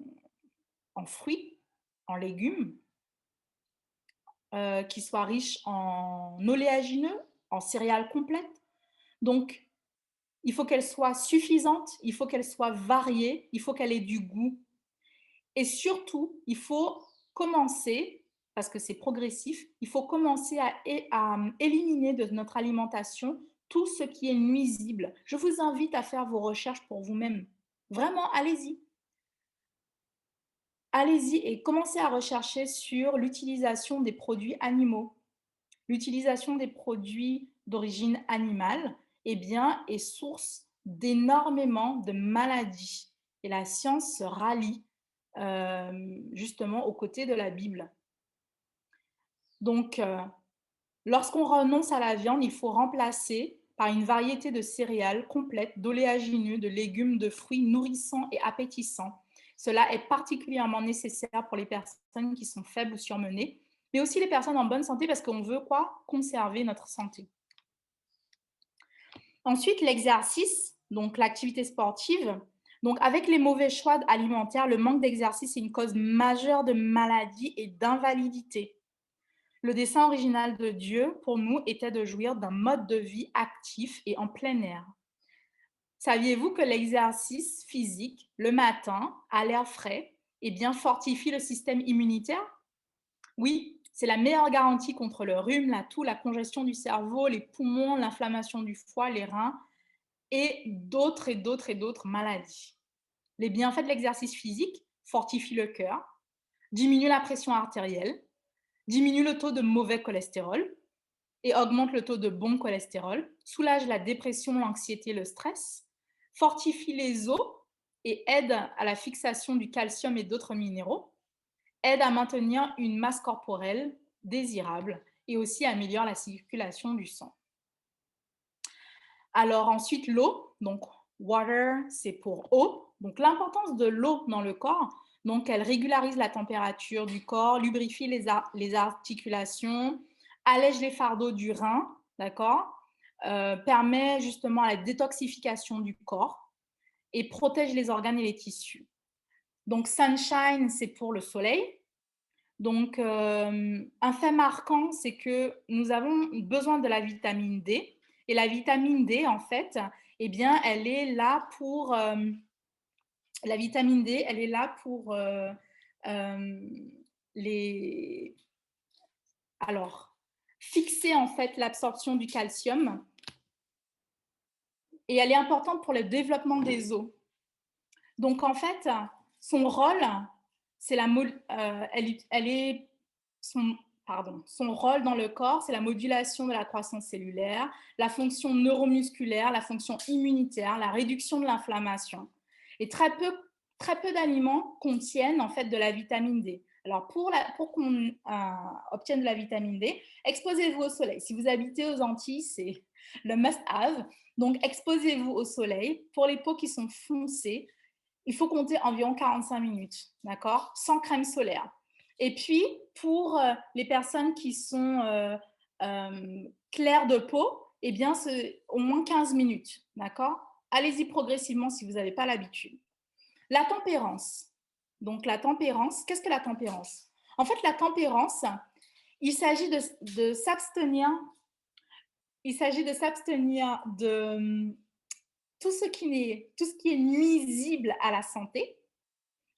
S1: en fruits, en légumes, qui soit riche en oléagineux, en céréales complètes. Donc, il faut qu'elle soit suffisante, il faut qu'elle soit variée, il faut qu'elle ait du goût. Et surtout, il faut commencer, parce que c'est progressif, il faut commencer à éliminer de notre alimentation tout ce qui est nuisible. Je vous invite à faire vos recherches pour vous-même. Vraiment, allez-y. Allez-y et commencez à rechercher sur l'utilisation des produits animaux. L'utilisation des produits d'origine animale, eh bien, est source d'énormément de maladies. Et la science se rallie justement aux côtés de la Bible. Donc, lorsqu'on renonce à la viande, il faut remplacer par une variété de céréales complètes, d'oléagineux, de légumes, de fruits nourrissants et appétissants. Cela est particulièrement nécessaire pour les personnes qui sont faibles ou surmenées, mais aussi les personnes en bonne santé parce qu'on veut quoi? Conserver notre santé. Ensuite, l'exercice, donc l'activité sportive. Donc, avec les mauvais choix alimentaires, le manque d'exercice est une cause majeure de maladies et d'invalidité. Le dessein original de Dieu, pour nous, était de jouir d'un mode de vie actif et en plein air. Saviez-vous que l'exercice physique, le matin, à l'air frais, eh bien, fortifie le système immunitaire? Oui, c'est la meilleure garantie contre le rhume, la toux, la congestion du cerveau, les poumons, l'inflammation du foie, les reins et d'autres maladies. Les bienfaits de l'exercice physique fortifient le cœur, diminuent la pression artérielle, diminuent le taux de mauvais cholestérol et augmentent le taux de bon cholestérol, soulagent la dépression, l'anxiété, le stress, fortifient les os et aident à la fixation du calcium et d'autres minéraux, aident à maintenir une masse corporelle désirable et aussi améliore la circulation du sang. Alors ensuite, l'eau, donc water, c'est pour eau. Donc l'importance de l'eau dans le corps, donc elle régularise la température du corps, lubrifie les articulations, allège les fardeaux du rein, d'accord, permet justement la détoxification du corps et protège les organes et les tissus. Donc sunshine, c'est pour le soleil. Donc un fait marquant, c'est que nous avons besoin de la vitamine D. Et la vitamine D, en fait, eh bien, elle est là pour la vitamine D, elle est là pour les alors fixer en fait l'absorption du calcium et elle est importante pour le développement des os. Donc en fait, son rôle, c'est elle est son rôle dans le corps, c'est la modulation de la croissance cellulaire, la fonction neuromusculaire, la fonction immunitaire, la réduction de l'inflammation. Et très peu d'aliments contiennent en fait de la vitamine D. Alors pour qu'on obtienne de la vitamine D, exposez-vous au soleil. Si vous habitez aux Antilles, c'est le must-have. Donc exposez-vous au soleil. Pour les peaux qui sont foncées, il faut compter environ 45 minutes, d'accord? Sans crème solaire. Et puis, pour les personnes qui sont claires de peau, eh bien, c'est au moins 15 minutes, d'accord? Allez-y progressivement si vous n'avez pas l'habitude. La tempérance. Donc, la tempérance, qu'est-ce que la tempérance? En fait, la tempérance, il s'agit de s'abstenir de tout ce qui est nuisible à la santé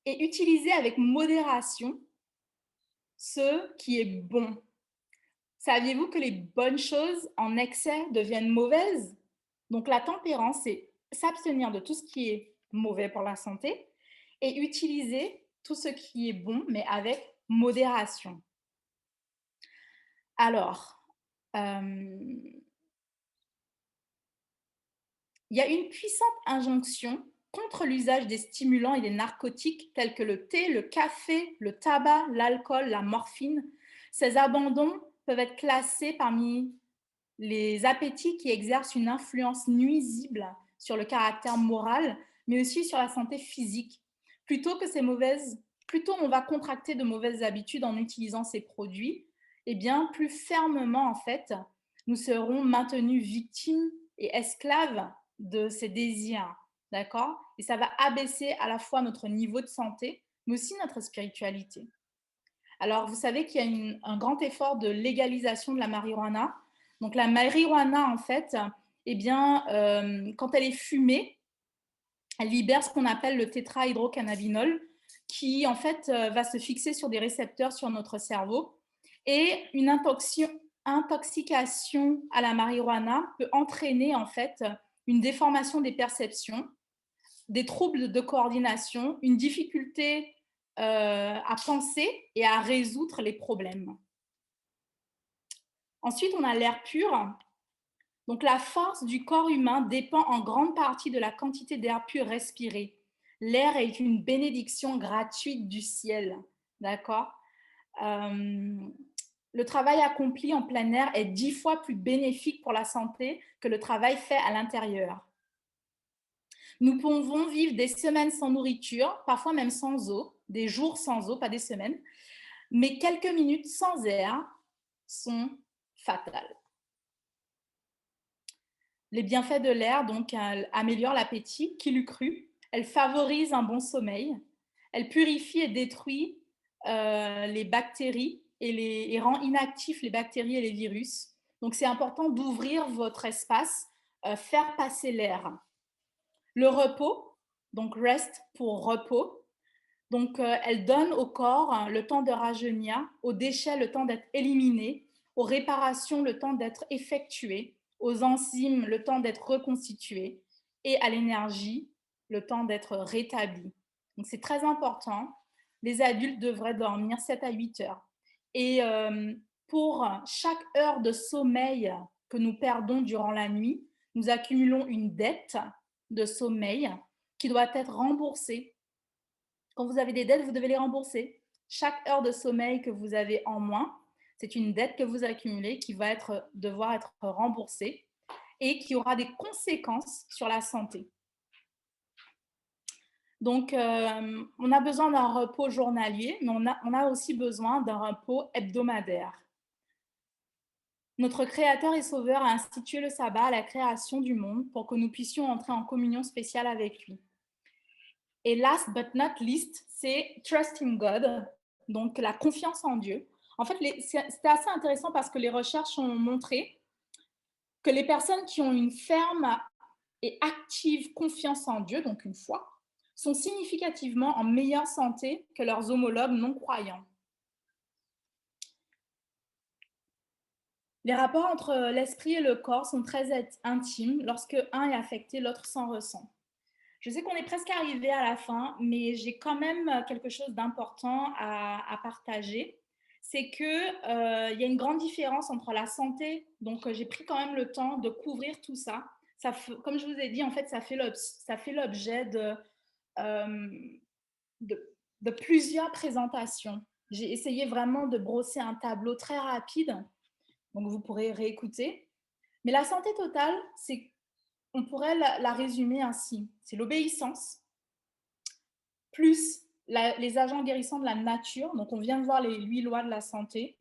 S1: et utiliser avec modération ce qui est bon. Saviez-vous que les bonnes choses en excès deviennent mauvaises? Donc la tempérance, c'est s'abstenir de tout ce qui est mauvais pour la santé et utiliser tout ce qui est bon, mais avec modération. Alors, Il y a une puissante injonction contre l'usage des stimulants et des narcotiques tels que le thé, le café, le tabac, l'alcool, la morphine. Ces abandons peuvent être classés parmi les appétits qui exercent une influence nuisible sur le caractère moral, mais aussi sur la santé physique. Plutôt on va contracter de mauvaises habitudes en utilisant ces produits, et bien plus fermement en fait, nous serons maintenus victimes et esclaves de ces désirs, d'accord? Et ça va abaisser à la fois notre niveau de santé, mais aussi notre spiritualité. Alors, vous savez qu'il y a un grand effort de légalisation de la marijuana. Donc, la marijuana, en fait, eh bien, quand elle est fumée, elle libère ce qu'on appelle le tétrahydrocannabinol, qui, en fait, va se fixer sur des récepteurs sur notre cerveau. Et une intoxication à la marijuana peut entraîner, en fait, une déformation des perceptions, des troubles de coordination, une difficulté à penser et à résoudre les problèmes. Ensuite, on a l'air pur. Donc, la force du corps humain dépend en grande partie de la quantité d'air pur respiré. L'air est une bénédiction gratuite du ciel. D'accord? Le travail accompli en plein air est 10 fois plus bénéfique pour la santé que le travail fait à l'intérieur. Nous pouvons vivre des semaines sans nourriture, parfois même sans eau, des jours sans eau, pas des semaines, mais quelques minutes sans air sont fatales. Les bienfaits de l'air, donc, améliorent l'appétit, qui l'eût cru. Elle favorise un bon sommeil. Elle purifie et détruit les bactéries et rend inactifs les bactéries et les virus. Donc, c'est important d'ouvrir votre espace, faire passer l'air. Le repos, donc rest pour repos. Donc, elle donne au corps le temps de rajeunir, aux déchets le temps d'être éliminés, aux réparations le temps d'être effectuées, aux enzymes le temps d'être reconstituées et à l'énergie le temps d'être rétablie. Donc, c'est très important. Les adultes devraient dormir 7 à 8 heures. Et pour chaque heure de sommeil que nous perdons durant la nuit, nous accumulons une dette de sommeil qui doit être remboursée. Quand vous avez des dettes, vous devez les rembourser. Chaque heure de sommeil que vous avez en moins, c'est une dette que vous accumulez qui va devoir être remboursée et qui aura des conséquences sur la santé. Donc, on a besoin d'un repos journalier, mais on a aussi besoin d'un repos hebdomadaire. Notre Créateur et Sauveur a institué le sabbat à la création du monde pour que nous puissions entrer en communion spéciale avec lui. Et last but not least, c'est trust in God, donc la confiance en Dieu. En fait, c'était assez intéressant parce que les recherches ont montré que les personnes qui ont une ferme et active confiance en Dieu, donc une foi, sont significativement en meilleure santé que leurs homologues non-croyants. Les rapports entre l'esprit et le corps sont très intimes. Lorsque un est affecté, l'autre s'en ressent. Je sais qu'on est presque arrivé à la fin, mais j'ai quand même quelque chose d'important à partager. C'est qu'il y a une grande différence entre la santé, donc j'ai pris quand même le temps de couvrir tout ça. Comme je vous ai dit, en fait, ça fait l'objet de plusieurs présentations. J'ai essayé vraiment de brosser un tableau très rapide, donc vous pourrez réécouter. Mais la santé totale, on pourrait la résumer ainsi. C'est l'obéissance, plus les agents guérissants de la nature, donc on vient de voir les 8 lois de la santé,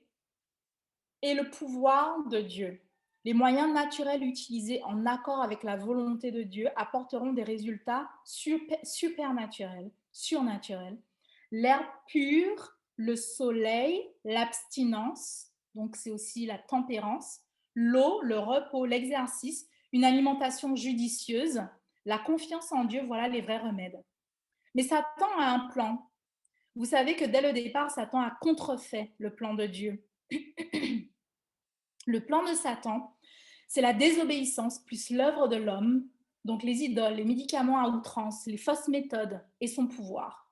S1: et le pouvoir de Dieu. Les moyens naturels utilisés en accord avec la volonté de Dieu apporteront des résultats supernaturels, surnaturels. L'air pur, le soleil, l'abstinence, donc c'est aussi la tempérance, l'eau, le repos, l'exercice, une alimentation judicieuse, la confiance en Dieu, voilà les vrais remèdes. Mais Satan a un plan. Vous savez que dès le départ, Satan a contrefait le plan de Dieu. Le plan de Satan, c'est la désobéissance plus l'œuvre de l'homme, donc les idoles, les médicaments à outrance, les fausses méthodes et son pouvoir.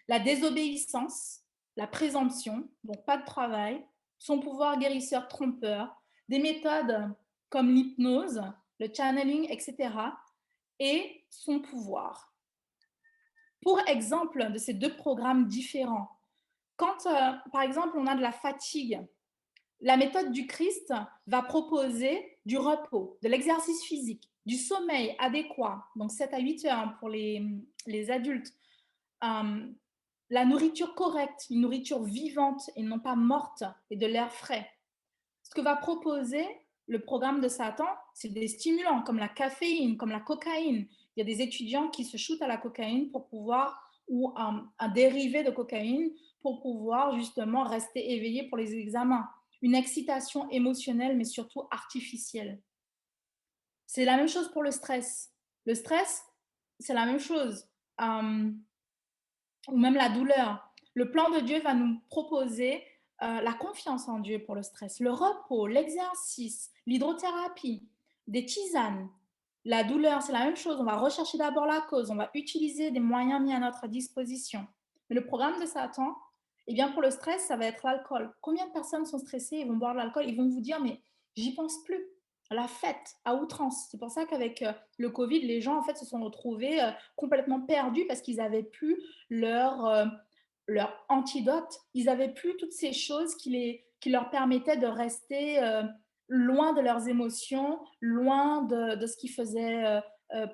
S1: La désobéissance, la présomption, donc pas de travail, son pouvoir guérisseur trompeur, des méthodes comme l'hypnose, le channeling, etc. et son pouvoir. Pour exemple de ces deux programmes différents, quand par exemple on a de la fatigue, la méthode du Christ va proposer du repos, de l'exercice physique, du sommeil adéquat, donc 7 à 8 heures pour les adultes, la nourriture correcte, une nourriture vivante et non pas morte, et de l'air frais. Ce que va proposer le programme de Satan, c'est des stimulants comme la caféine, comme la cocaïne. Il y a des étudiants qui se shootent à la cocaïne pour pouvoir, ou un dérivé de cocaïne, pour pouvoir justement rester éveillé pour les examens. Une excitation émotionnelle, mais surtout artificielle. C'est la même chose pour le stress. Le stress, c'est la même chose. Ou même la douleur. Le plan de Dieu va nous proposer la confiance en Dieu pour le stress, le repos, l'exercice, l'hydrothérapie, des tisanes. La douleur, c'est la même chose. On va rechercher d'abord la cause, on va utiliser des moyens mis à notre disposition. Mais le programme de Satan, eh bien pour le stress, ça va être l'alcool. Combien de personnes sont stressées et vont boire de l'alcool? Ils vont vous dire, mais j'y pense plus. La fête à outrance. C'est pour ça qu'avec le Covid, les gens en fait se sont retrouvés complètement perdus parce qu'ils n'avaient plus leur antidote. Ils n'avaient plus toutes ces choses qui leur permettaient de rester loin de leurs émotions, loin de ce qui faisait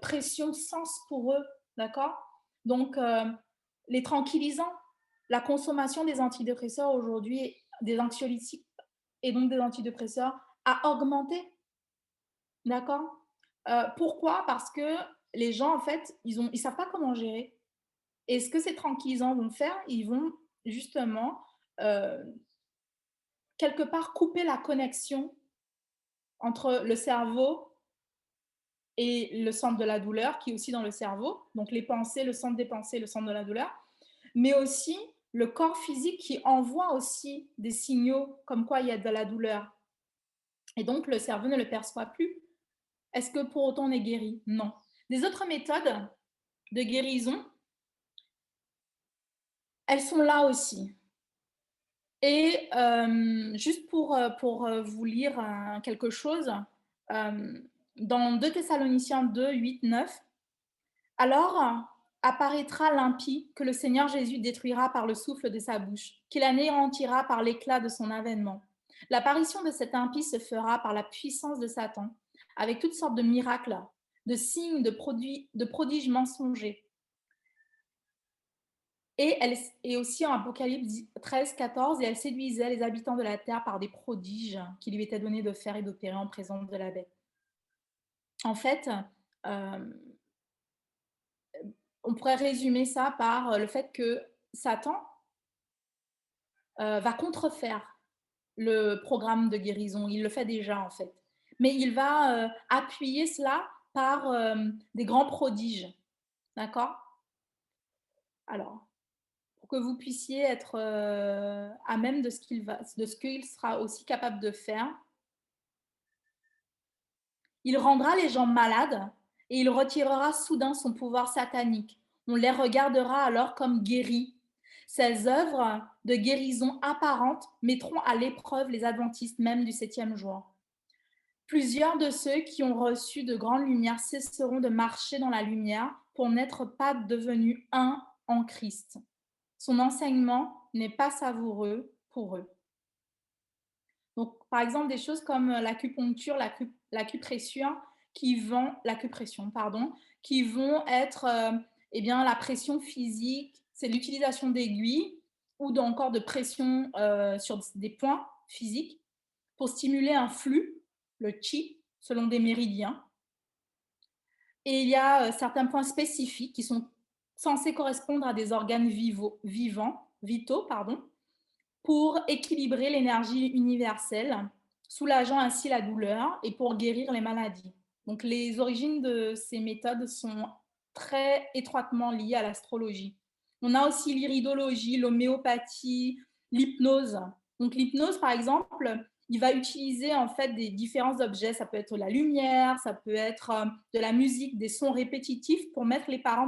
S1: pression, sens pour eux. D'accord? Donc, les tranquillisants, la consommation des antidépresseurs aujourd'hui, des anxiolytiques et donc des antidépresseurs, a augmenté. D'accord? Pourquoi? Parce que les gens, en fait, ils savent pas comment gérer. Et ce que ces tranquillisants vont faire, ils vont justement, quelque part couper la connexion entre le cerveau et le centre de la douleur, qui est aussi dans le cerveau, donc les pensées, le centre des pensées, le centre de la douleur, mais aussi le corps physique qui envoie aussi des signaux comme quoi il y a de la douleur. Et donc le cerveau ne le perçoit plus. Est-ce que pour autant on est guéri? Non. Des autres méthodes de guérison, elles sont là aussi. Et juste pour vous lire quelque chose, dans 2 Thessaloniciens 2, 8, 9, alors apparaîtra l'impie que le Seigneur Jésus détruira par le souffle de sa bouche, qu'il anéantira par l'éclat de son avènement. L'apparition de cet impie se fera par la puissance de Satan, avec toutes sortes de miracles, de signes, de prodiges mensongers. Et aussi en Apocalypse 13, 14, et elle séduisait les habitants de la terre par des prodiges qui lui étaient donnés de faire et d'opérer en présence de la bête. En fait, on pourrait résumer ça par le fait que Satan va contrefaire le programme de guérison. Il le fait déjà, en fait. Mais il va appuyer cela par des grands prodiges. D'accord? Alors, pour que vous puissiez être à même de ce qu'il sera aussi capable de faire. Il rendra les gens malades et il retirera soudain son pouvoir satanique. On les regardera alors comme guéris. Ces œuvres de guérison apparentes mettront à l'épreuve les adventistes même du 7e jour. Plusieurs de ceux qui ont reçu de grandes lumières cesseront de marcher dans la lumière pour n'être pas devenus un en Christ. Son enseignement n'est pas savoureux pour eux. Donc, par exemple, des choses comme l'acupuncture, l'acupression, l'acupression, pardon, qui vont être eh bien, la pression physique, c'est l'utilisation d'aiguilles ou encore de pression sur des points physiques pour stimuler un flux, le chi, selon des méridiens. Et il y a certains points spécifiques qui sont censés correspondre à des organes vitaux, pardon, pour équilibrer l'énergie universelle, soulageant ainsi la douleur et pour guérir les maladies. Donc les origines de ces méthodes sont très étroitement liées à l'astrologie. On a aussi l'iridologie, l'homéopathie, l'hypnose. Donc l'hypnose, par exemple, il va utiliser en fait des différents objets. Ça peut être la lumière, ça peut être de la musique, des sons répétitifs pour mettre les patients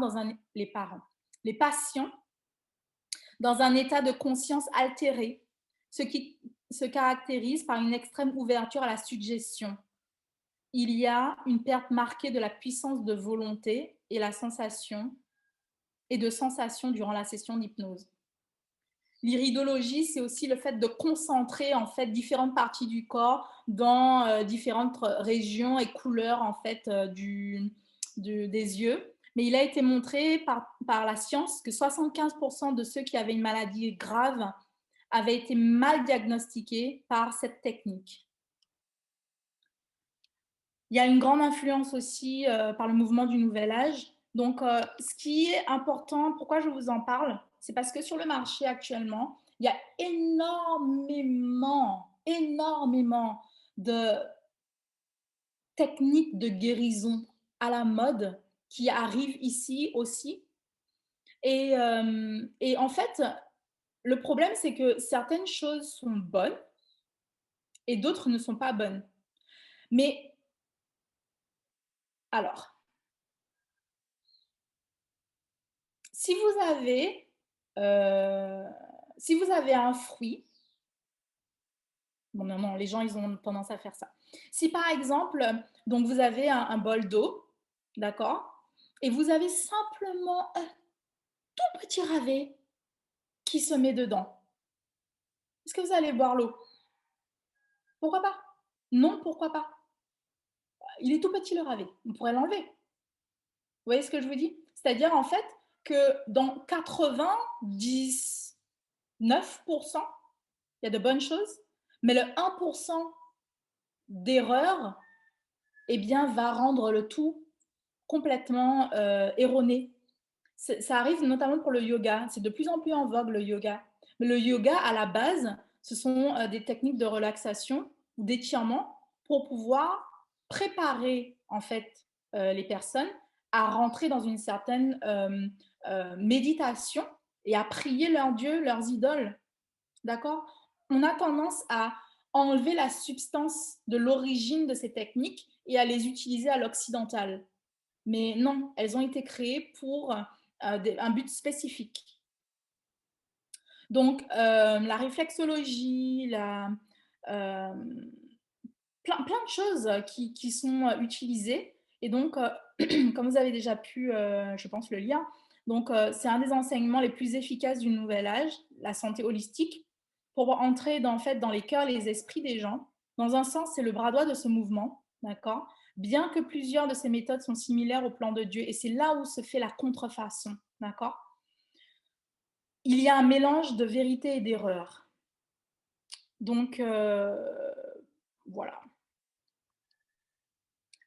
S1: dans un état de conscience altéré ce qui se caractérise par une extrême ouverture à la suggestion. Il y a une perte marquée de la puissance de volonté et de sensation durant la session d'hypnose. L'iridologie, c'est aussi le fait de concentrer en fait différentes parties du corps dans différentes régions et couleurs en fait des yeux. Mais il a été montré par la science que 75% de ceux qui avaient une maladie grave avaient été mal diagnostiqués par cette technique. Il y a une grande influence aussi par le mouvement du Nouvel Âge. Donc, ce qui est important, pourquoi je vous en parle, c'est parce que sur le marché actuellement, il y a énormément de techniques de guérison à la mode qui arrivent ici aussi. Et en fait, le problème, c'est que certaines choses sont bonnes et d'autres ne sont pas bonnes. Mais alors, si vous avez, un fruit, bon, non, les gens, ils ont tendance à faire ça. Si par exemple, donc vous avez un bol d'eau, d'accord, et vous avez simplement un tout petit ravet qui se met dedans, est-ce que vous allez boire l'eau? Pourquoi pas? Non, pourquoi pas? Il est tout petit le ravet, on pourrait l'enlever. Vous voyez ce que je vous dis? C'est-à-dire en fait que dans 99%, il y a de bonnes choses, mais le 1% d'erreur, eh bien, va rendre le tout complètement erroné. Ça arrive notamment pour le yoga. C'est de plus en plus en vogue le yoga. Mais le yoga, à la base, ce sont des techniques de relaxation ou d'étirement pour pouvoir préparer en fait les personnes à rentrer dans une certaine méditation et à prier leurs dieux, leurs idoles. D'accord? On a tendance à enlever la substance de l'origine de ces techniques et à les utiliser à l'occidental. Mais non, elles ont été créées pour un but spécifique. Donc, la réflexologie, euh, plein de choses qui sont utilisées. Et donc, comme vous avez déjà pu, je pense, le lire, donc c'est un des enseignements les plus efficaces du Nouvel Âge, la santé holistique, pour entrer en fait, dans les cœurs et les esprits des gens. Dans un sens, c'est le bras droit de ce mouvement, d'accord? Bien que plusieurs de ces méthodes sont similaires au plan de Dieu, et c'est là où se fait la contrefaçon, d'accord? Il y a un mélange de vérité et d'erreur. Donc, voilà.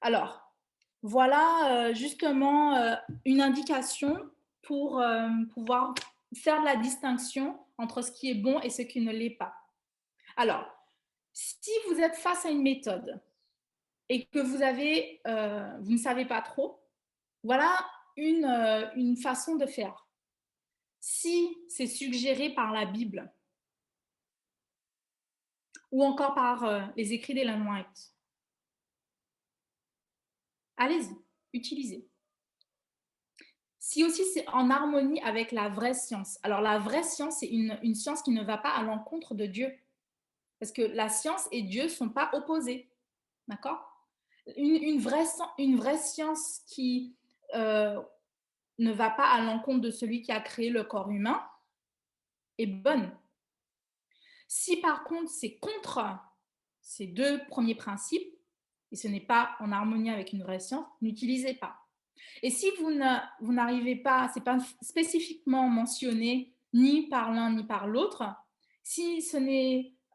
S1: Alors, voilà justement une indication pour pouvoir faire de la distinction entre ce qui est bon et ce qui ne l'est pas. Alors, si vous êtes face à une méthode et que vous ne savez pas trop, voilà une façon de faire. Si c'est suggéré par la Bible ou encore par les écrits d'Ellen White, allez-y, utilisez. Si aussi c'est en harmonie avec la vraie science. Alors la vraie science, c'est une science qui ne va pas à l'encontre de Dieu. Parce que la science et Dieu ne sont pas opposés. D'accord? Une vraie science qui ne va pas à l'encontre de celui qui a créé le corps humain est bonne. Si par contre c'est contre ces deux premiers principes, et ce n'est pas en harmonie avec une vraie science, n'utilisez pas. Et si vous n'arrivez pas, ce n'est pas spécifiquement mentionné ni par l'un ni par l'autre, si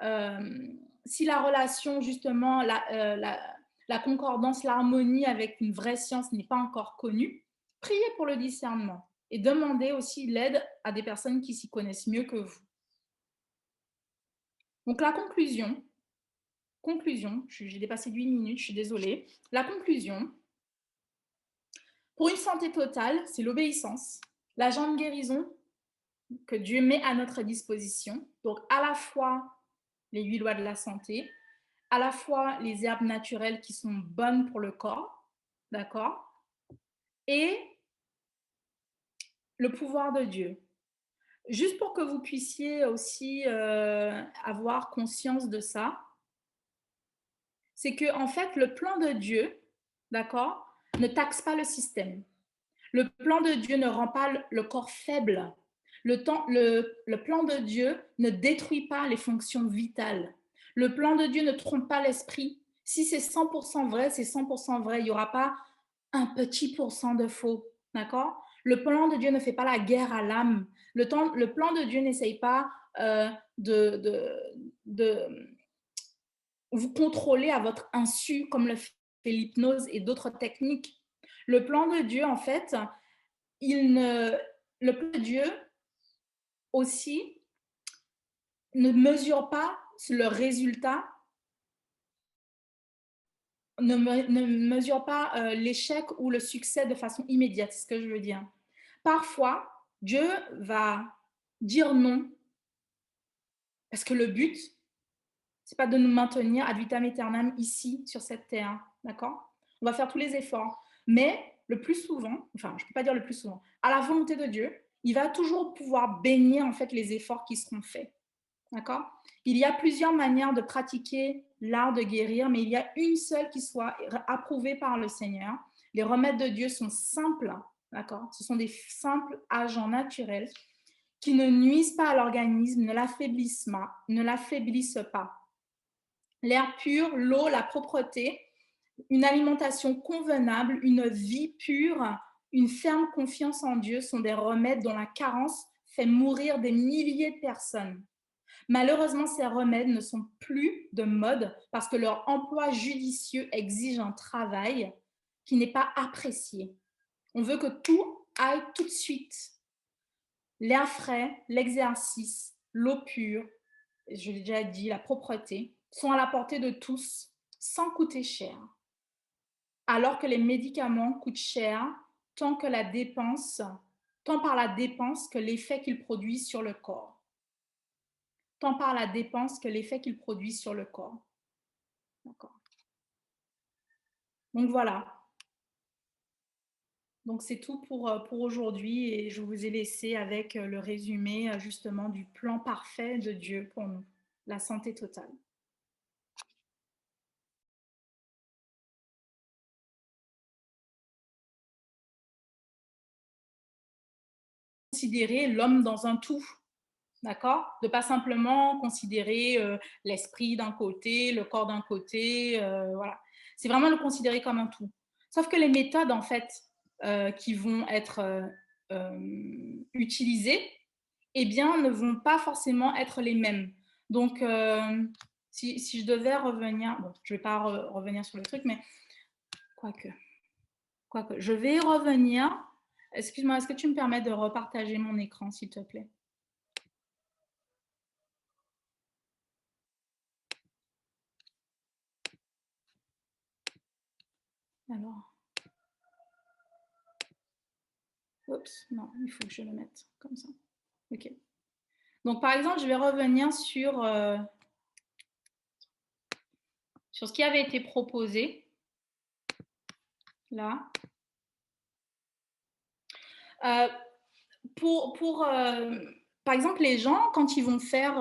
S1: la relation, justement, la concordance, l'harmonie avec une vraie science n'est pas encore connue, priez pour le discernement et demandez aussi l'aide à des personnes qui s'y connaissent mieux que vous. Donc la conclusion, j'ai dépassé de 8 minutes, je suis désolée. La conclusion, pour une santé totale, c'est l'obéissance, l'agent de guérison que Dieu met à notre disposition. Donc, à la fois les 8 lois de la santé, à la fois les herbes naturelles qui sont bonnes pour le corps, d'accord? Et le pouvoir de Dieu. Juste pour que vous puissiez aussi avoir conscience de ça, c'est que en fait, le plan de Dieu, d'accord, ne taxe pas le système. Le plan de Dieu ne rend pas le corps faible. Le plan de Dieu ne détruit pas les fonctions vitales. Le plan de Dieu ne trompe pas l'esprit. Si c'est 100% vrai, c'est 100% vrai. Il n'y aura pas un petit pourcent de faux. D'accord? Le plan de Dieu ne fait pas la guerre à l'âme. Le plan de Dieu n'essaye pas de vous contrôler à votre insu, comme le fait l'hypnose et d'autres techniques. Le plan de Dieu, en fait, le plan de Dieu aussi ne mesure pas le résultat, ne mesure pas l'échec ou le succès de façon immédiate, c'est ce que je veux dire. Parfois, Dieu va dire non, parce que le but, c'est pas de nous maintenir ad vitam aeternam ici, sur cette terre, d'accord? On va faire tous les efforts, mais le plus souvent, enfin, je ne peux pas dire le plus souvent, à la volonté de Dieu, il va toujours pouvoir bénir en fait les efforts qui seront faits. D'accord? Il y a plusieurs manières de pratiquer l'art de guérir, mais il y a une seule qui soit approuvée par le Seigneur. Les remèdes de Dieu sont simples, d'accord? Ce sont des simples agents naturels qui ne nuisent pas à l'organisme, ne l'affaiblissent pas. L'air pur, l'eau, la propreté, une alimentation convenable, une vie pure, une ferme confiance en Dieu sont des remèdes dont la carence fait mourir des milliers de personnes. Malheureusement, ces remèdes ne sont plus de mode parce que leur emploi judicieux exige un travail qui n'est pas apprécié. On veut que tout aille tout de suite. L'air frais, l'exercice, l'eau pure, je l'ai déjà dit, la propreté, sont à la portée de tous sans coûter cher. Alors que les médicaments coûtent cher tant par la dépense que l'effet qu'ils produisent sur le corps. Tant par la dépense que l'effet qu'ils produisent sur le corps. D'accord. Donc voilà. Donc c'est tout pour aujourd'hui et je vous ai laissé avec le résumé justement du plan parfait de Dieu pour nous, la santé totale. Considérer l'homme dans un tout, d'accord? De pas simplement considérer l'esprit d'un côté, le corps d'un côté, voilà. C'est vraiment le considérer comme un tout. Sauf que les méthodes en fait qui vont être utilisées, eh bien, ne vont pas forcément être les mêmes. Donc, si je devais revenir, bon, je ne vais pas revenir sur le truc, mais quoique, je vais y revenir. Excuse-moi, est-ce que tu me permets de repartager mon écran, s'il te plaît? Alors, oups, non, il faut que je le mette comme ça. Ok. Donc, par exemple, je vais revenir sur ce qui avait été proposé là. Par exemple, les gens, quand ils vont faire,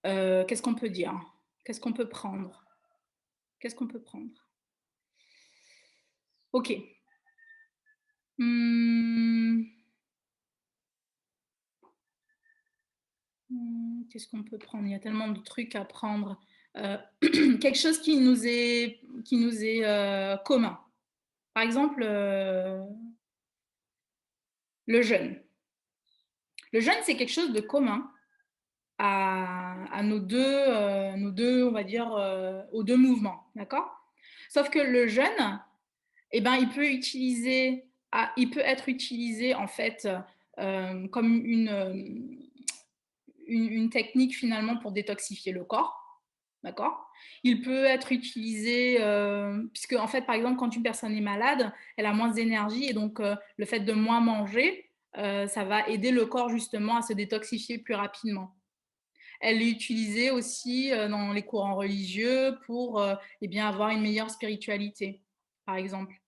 S1: qu'est-ce qu'on peut dire? Qu'est-ce qu'on peut prendre? Qu'est-ce qu'on peut prendre? Ok. Qu'est-ce qu'on peut prendre? Il y a tellement de trucs à prendre. Quelque chose qui nous est commun. Par exemple, le jeûne. Le jeûne, c'est quelque chose de commun à nos deux, on va dire, aux deux mouvements, d'accord? Sauf que le jeûne, eh ben, il peut être utilisé en fait comme une technique finalement pour détoxifier le corps. D'accord? Il peut être utilisé, puisque en fait, par exemple, quand une personne est malade, elle a moins d'énergie et donc le fait de moins manger, ça va aider le corps justement à se détoxifier plus rapidement. Elle est utilisée aussi dans les courants religieux pour eh bien, avoir une meilleure spiritualité, par exemple.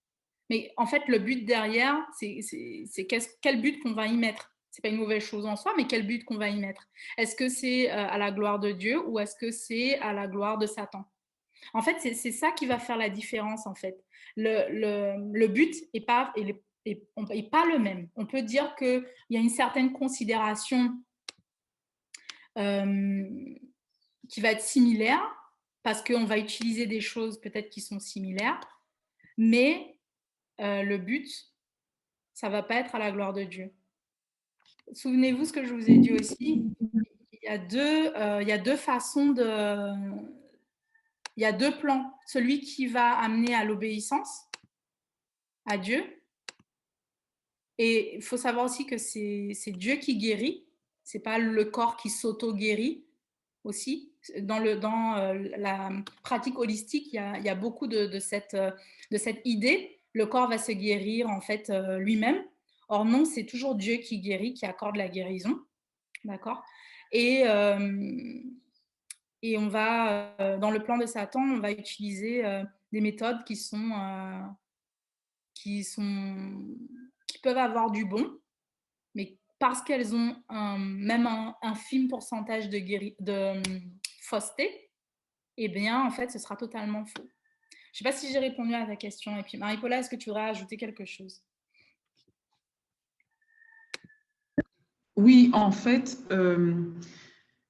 S1: Mais en fait, le but derrière, c'est quel but qu'on va y mettre. C'est pas une mauvaise chose en soi, mais quel but qu'on va y mettre. Est-ce que c'est à la gloire de Dieu ou est-ce que c'est à la gloire de Satan? En fait, c'est ça qui va faire la différence, en fait. Le but n'est pas, est pas le même. On peut dire qu'il y a une certaine considération qui va être similaire, parce qu'on va utiliser des choses peut-être qui sont similaires, mais le but, ça ne va pas être à la gloire de Dieu. Souvenez-vous ce que je vous ai dit aussi, il y a deux façons de... Il y a deux plans. Celui qui va amener à l'obéissance à Dieu. Et il faut savoir aussi que c'est Dieu qui guérit. Ce n'est pas le corps qui s'auto-guérit aussi. Dans la pratique holistique, il y a beaucoup de cette idée. Le corps va se guérir en fait lui-même. Or non, c'est toujours Dieu qui guérit, qui accorde la guérison. D'accord? Et on va, dans le plan de Satan, on va utiliser des méthodes qui peuvent avoir du bon, mais parce qu'elles ont même un infime pourcentage de fausseté, eh bien, en fait, ce sera totalement faux. Je ne sais pas si j'ai répondu à ta question. Et puis, Marie-Paula, est-ce que tu voudrais ajouter quelque chose?
S2: Oui, en fait,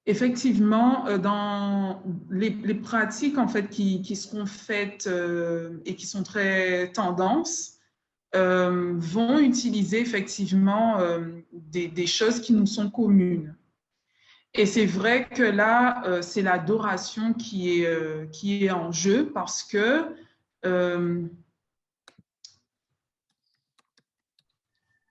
S2: effectivement, dans les pratiques en fait qui seront faites et qui sont très tendances, vont utiliser effectivement des choses qui nous sont communes. Et c'est vrai que là, c'est l'adoration qui est en jeu parce que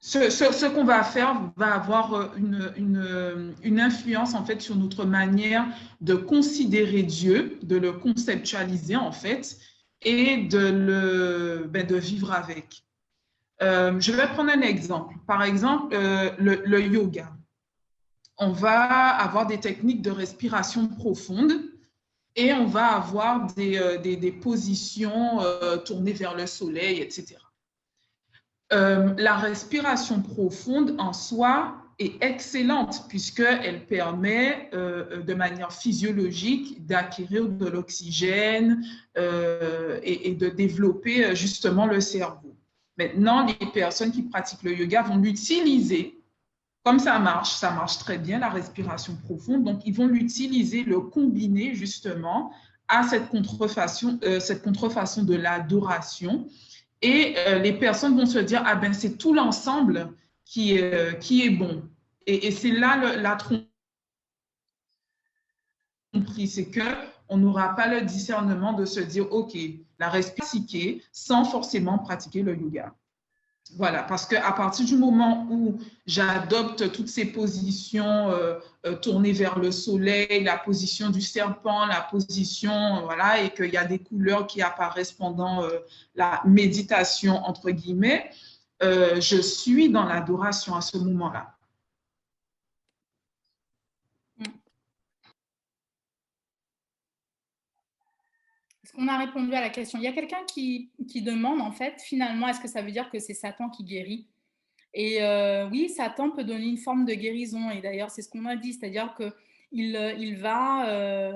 S2: ce qu'on va faire va avoir une influence en fait sur notre manière de considérer Dieu, de le conceptualiser en fait et de vivre avec. Je vais prendre un exemple. Par exemple, le yoga. On va avoir des techniques de respiration profonde et on va avoir des positions tournées vers le soleil, etc. La respiration profonde en soi est excellente puisqu'elle permet de manière physiologique d'acquérir de l'oxygène et de développer justement le cerveau. Maintenant, les personnes qui pratiquent le yoga vont l'utiliser comme ça marche très bien, la respiration profonde. Donc, ils vont l'utiliser, le combiner justement à cette contrefaçon de l'adoration. Et les personnes vont se dire, ah ben c'est tout l'ensemble qui est bon. Et c'est là la tromperie, c'est qu'on n'aura pas le discernement de se dire, OK, la respiration sans forcément pratiquer le yoga. Voilà, parce qu'à partir du moment où j'adopte toutes ces positions tournées vers le soleil, la position du serpent, la position, voilà, et qu'il y a des couleurs qui apparaissent pendant la méditation, entre guillemets, je suis dans l'adoration à ce moment-là.
S1: Est-ce qu'on a répondu à la question? Il y a quelqu'un qui demande, en fait, finalement, est-ce que ça veut dire que c'est Satan qui guérit? Et oui, Satan peut donner une forme de guérison. Et d'ailleurs, c'est ce qu'on a dit, c'est-à-dire qu'il va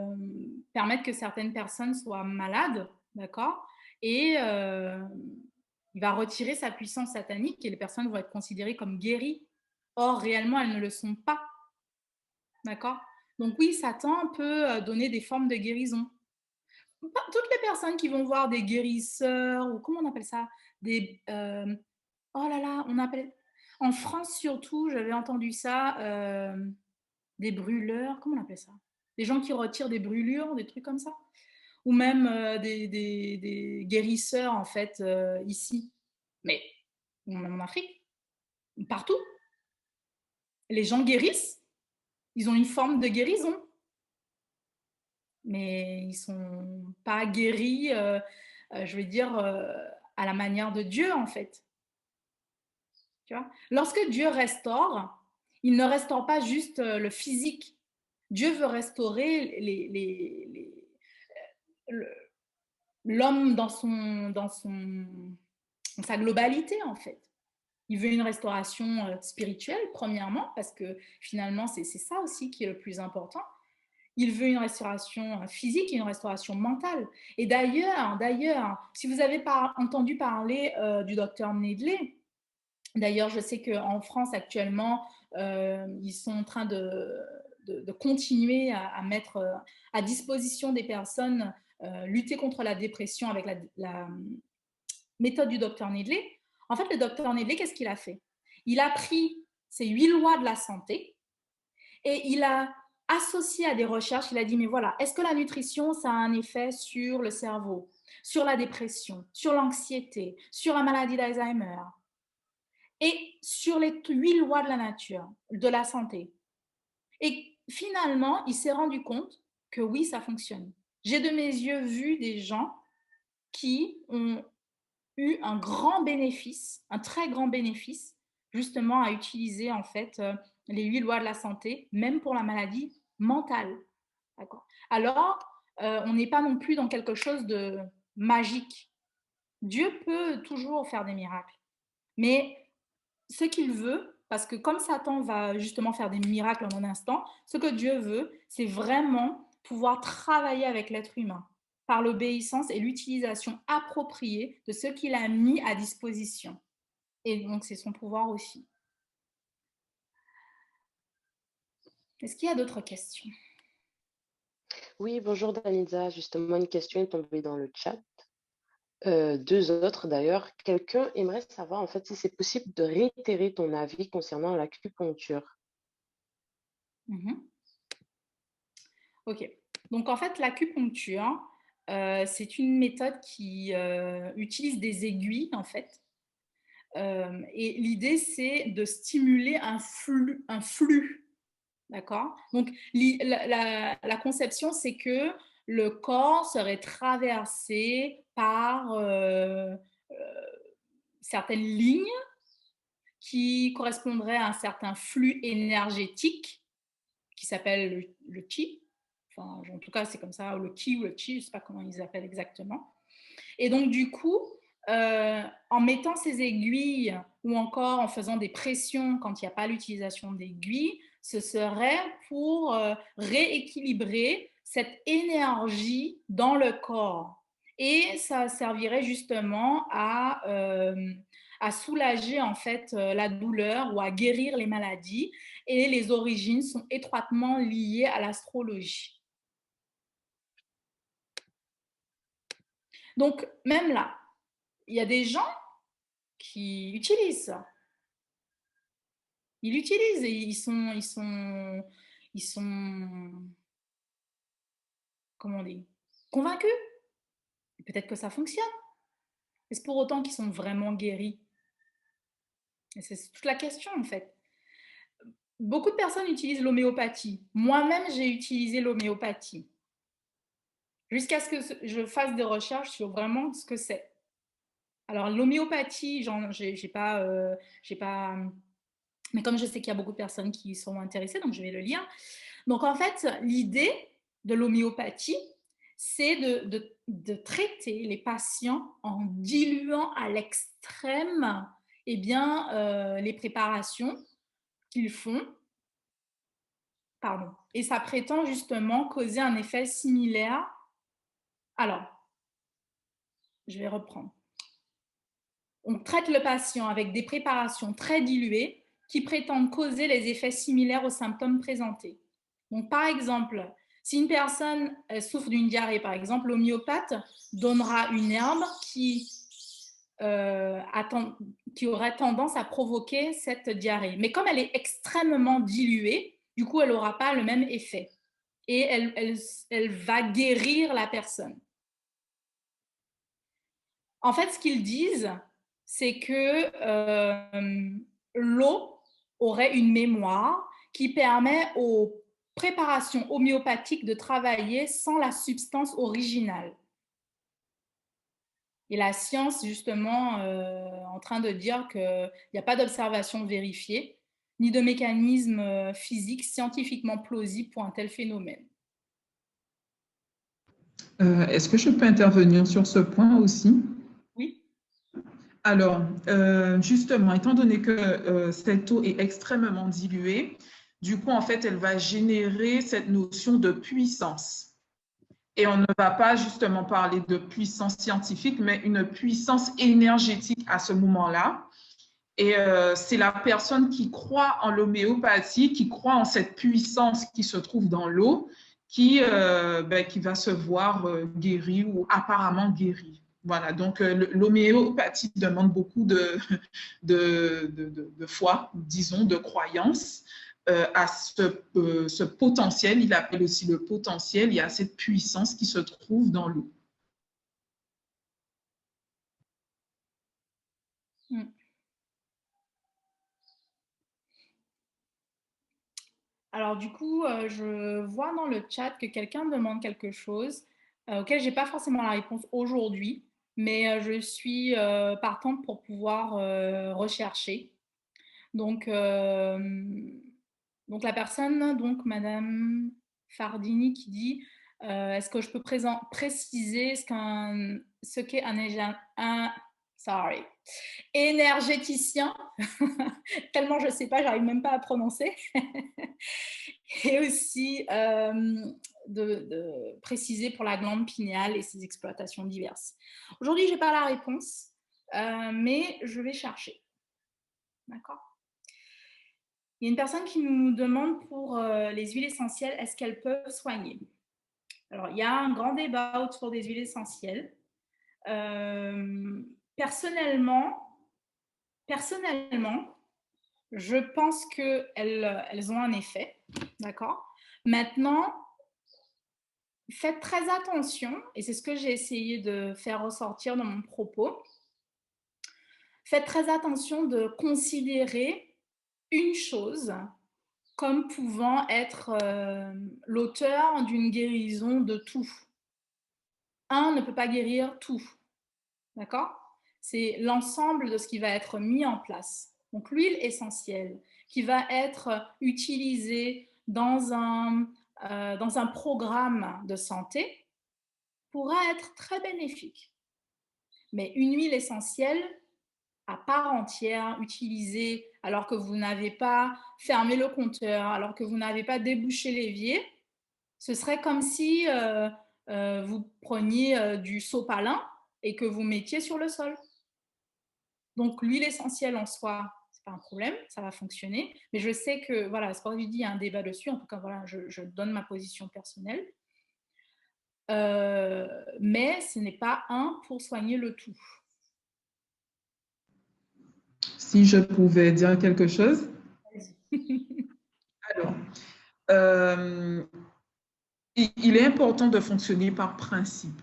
S1: permettre que certaines personnes soient malades, d'accord? Et il va retirer sa puissance satanique et les personnes vont être considérées comme guéries. Or, réellement, elles ne le sont pas, d'accord? Donc oui, Satan peut donner des formes de guérison. Toutes les personnes qui vont voir des guérisseurs, ou comment on appelle ça? Oh là là, on appelle... En France surtout, j'avais entendu ça, des brûleurs, comment on appelle ça? Des gens qui retirent des brûlures, des trucs comme ça. Ou même des guérisseurs, en fait, ici. Mais même en Afrique, partout. Les gens guérissent, ils ont une forme de guérison. Mais ils ne sont pas guéris, je veux dire, à la manière de Dieu, en fait. Tu vois? Lorsque Dieu restaure, il ne restaure pas juste le physique. Dieu veut restaurer l'homme dans son sa globalité, en fait. Il veut une restauration spirituelle, premièrement, parce que finalement, c'est ça aussi qui est le plus important. Il veut une restauration physique et une restauration mentale. Et d'ailleurs, si vous avez entendu parler du docteur Nedley, d'ailleurs, je sais qu'en France, actuellement, ils sont en train de continuer à mettre à disposition des personnes lutter contre la dépression avec la méthode du docteur Nedley. En fait, le docteur Nedley, qu'est-ce qu'il a fait? Il a pris ces 8 lois de la santé et il a associé à des recherches, il a dit, mais voilà, est-ce que la nutrition, ça a un effet sur le cerveau, sur la dépression, sur l'anxiété, sur la maladie d'Alzheimer et sur les 8 lois de la nature, de la santé? Et finalement, il s'est rendu compte que oui, ça fonctionne. J'ai de mes yeux vu des gens qui ont eu un grand bénéfice, un très grand bénéfice, justement à utiliser en fait les 8 lois de la santé, même pour la maladie mentale. D'accord. Alors, on n'est pas non plus dans quelque chose de magique. Dieu peut toujours faire des miracles, mais ce qu'il veut, parce que comme Satan va justement faire des miracles en un instant, ce que Dieu veut, c'est vraiment pouvoir travailler avec l'être humain par l'obéissance et l'utilisation appropriée de ce qu'il a mis à disposition. Et donc, c'est son pouvoir aussi. Est-ce qu'il y a d'autres questions?
S3: Oui, bonjour Daniza. Justement, une question est tombée dans le chat. 2 autres d'ailleurs. Quelqu'un aimerait savoir en fait si c'est possible de réitérer ton avis concernant l'acupuncture.
S1: Ok. Donc, en fait, l'acupuncture, c'est une méthode qui utilise des aiguilles, en fait. Et l'idée, c'est de stimuler un flux. D'accord? Donc, la conception, c'est que le corps serait traversé par certaines lignes qui correspondraient à un certain flux énergétique qui s'appelle le chi. Enfin, en tout cas, c'est comme ça, le ki ou le chi, je ne sais pas comment ils appellent exactement. Et donc, du coup, en mettant ces aiguilles ou encore en faisant des pressions quand il n'y a pas l'utilisation d'aiguilles, ce serait pour rééquilibrer cette énergie dans le corps. Et ça servirait justement à soulager en fait la douleur ou à guérir les maladies. Et les origines sont étroitement liées à l'astrologie. Donc, même là, il y a des gens qui utilisent ça. Ils l'utilisent et ils sont comment on dit, convaincus. Peut-être que ça fonctionne. Est-ce pour autant qu'ils sont vraiment guéris? Et c'est toute la question en fait. Beaucoup de personnes utilisent l'homéopathie. Moi-même, j'ai utilisé l'homéopathie. Jusqu'à ce que je fasse des recherches sur vraiment ce que c'est. Alors, l'homéopathie, j'ai pas, mais comme je sais qu'il y a beaucoup de personnes qui sont intéressées, donc je vais le lire. Donc, en fait, l'idée de l'homéopathie, c'est de traiter les patients en diluant à l'extrême eh bien, les préparations qu'ils font. Pardon. Et ça prétend justement causer un effet similaire. Alors, je vais reprendre. On traite le patient avec des préparations très diluées qui prétendent causer les effets similaires aux symptômes présentés. Donc, par exemple, si une personne souffre d'une diarrhée, par exemple, l'homéopathe donnera une herbe qui aurait tendance à provoquer cette diarrhée. Mais comme elle est extrêmement diluée, du coup, elle n'aura pas le même effet. Et elle va guérir la personne. En fait, ce qu'ils disent, c'est que l'eau aurait une mémoire qui permet aux préparations homéopathiques de travailler sans la substance originale. Et la science, justement, en train de dire qu'il n'y a pas d'observation vérifiée, ni de mécanisme physique scientifiquement plausible pour un tel phénomène.
S2: Est-ce que je peux intervenir sur ce point aussi?
S1: Oui.
S2: Alors, justement, étant donné que cette eau est extrêmement diluée, du coup, en fait, elle va générer cette notion de puissance. Et on ne va pas justement parler de puissance scientifique, mais une puissance énergétique à ce moment-là. Et c'est la personne qui croit en l'homéopathie, qui croit en cette puissance qui se trouve dans l'eau, qui va se voir guérie ou apparemment guérie. Voilà, donc l'homéopathie demande beaucoup de foi, disons, de croyance à ce potentiel, il appelle aussi le potentiel, il y a cette puissance qui se trouve dans l'eau.
S1: Alors du coup, je vois dans le chat que quelqu'un demande quelque chose auquel je n'ai pas forcément la réponse aujourd'hui, mais je suis partante pour pouvoir rechercher. Donc la personne, donc Madame Fardini, qui dit est-ce que je peux préciser ce qu'est énergéticien tellement je ne sais pas, j'arrive même pas à prononcer. Et aussi de préciser pour la glande pinéale et ses exploitations diverses. Aujourd'hui, je n'ai pas la réponse, mais je vais chercher. D'accord ? Il y a une personne qui nous demande pour les huiles essentielles, est-ce qu'elles peuvent soigner ? Alors, il y a un grand débat autour des huiles essentielles. Personnellement, je pense qu'elles ont un effet, d'accord ? Maintenant, faites très attention, et c'est ce que j'ai essayé de faire ressortir dans mon propos, faites très attention de considérer une chose comme pouvant être l'auteur d'une guérison de tout. Un ne peut pas guérir tout, d'accord ? C'est l'ensemble de ce qui va être mis en place. Donc l'huile essentielle qui va être utilisée dans un programme de santé pourra être très bénéfique. Mais une huile essentielle à part entière, utilisée alors que vous n'avez pas fermé le compteur, alors que vous n'avez pas débouché l'évier, ce serait comme si vous preniez du sopalin et que vous mettiez sur le sol. Donc l'huile essentielle en soi, c'est pas un problème, ça va fonctionner. Mais je sais que, voilà, ce qu'on lui dit, il y a un débat dessus. En tout cas, voilà, je donne ma position personnelle. Mais ce n'est pas un pour soigner le tout.
S2: Si je pouvais dire quelque chose. Alors, il est important de fonctionner par principe,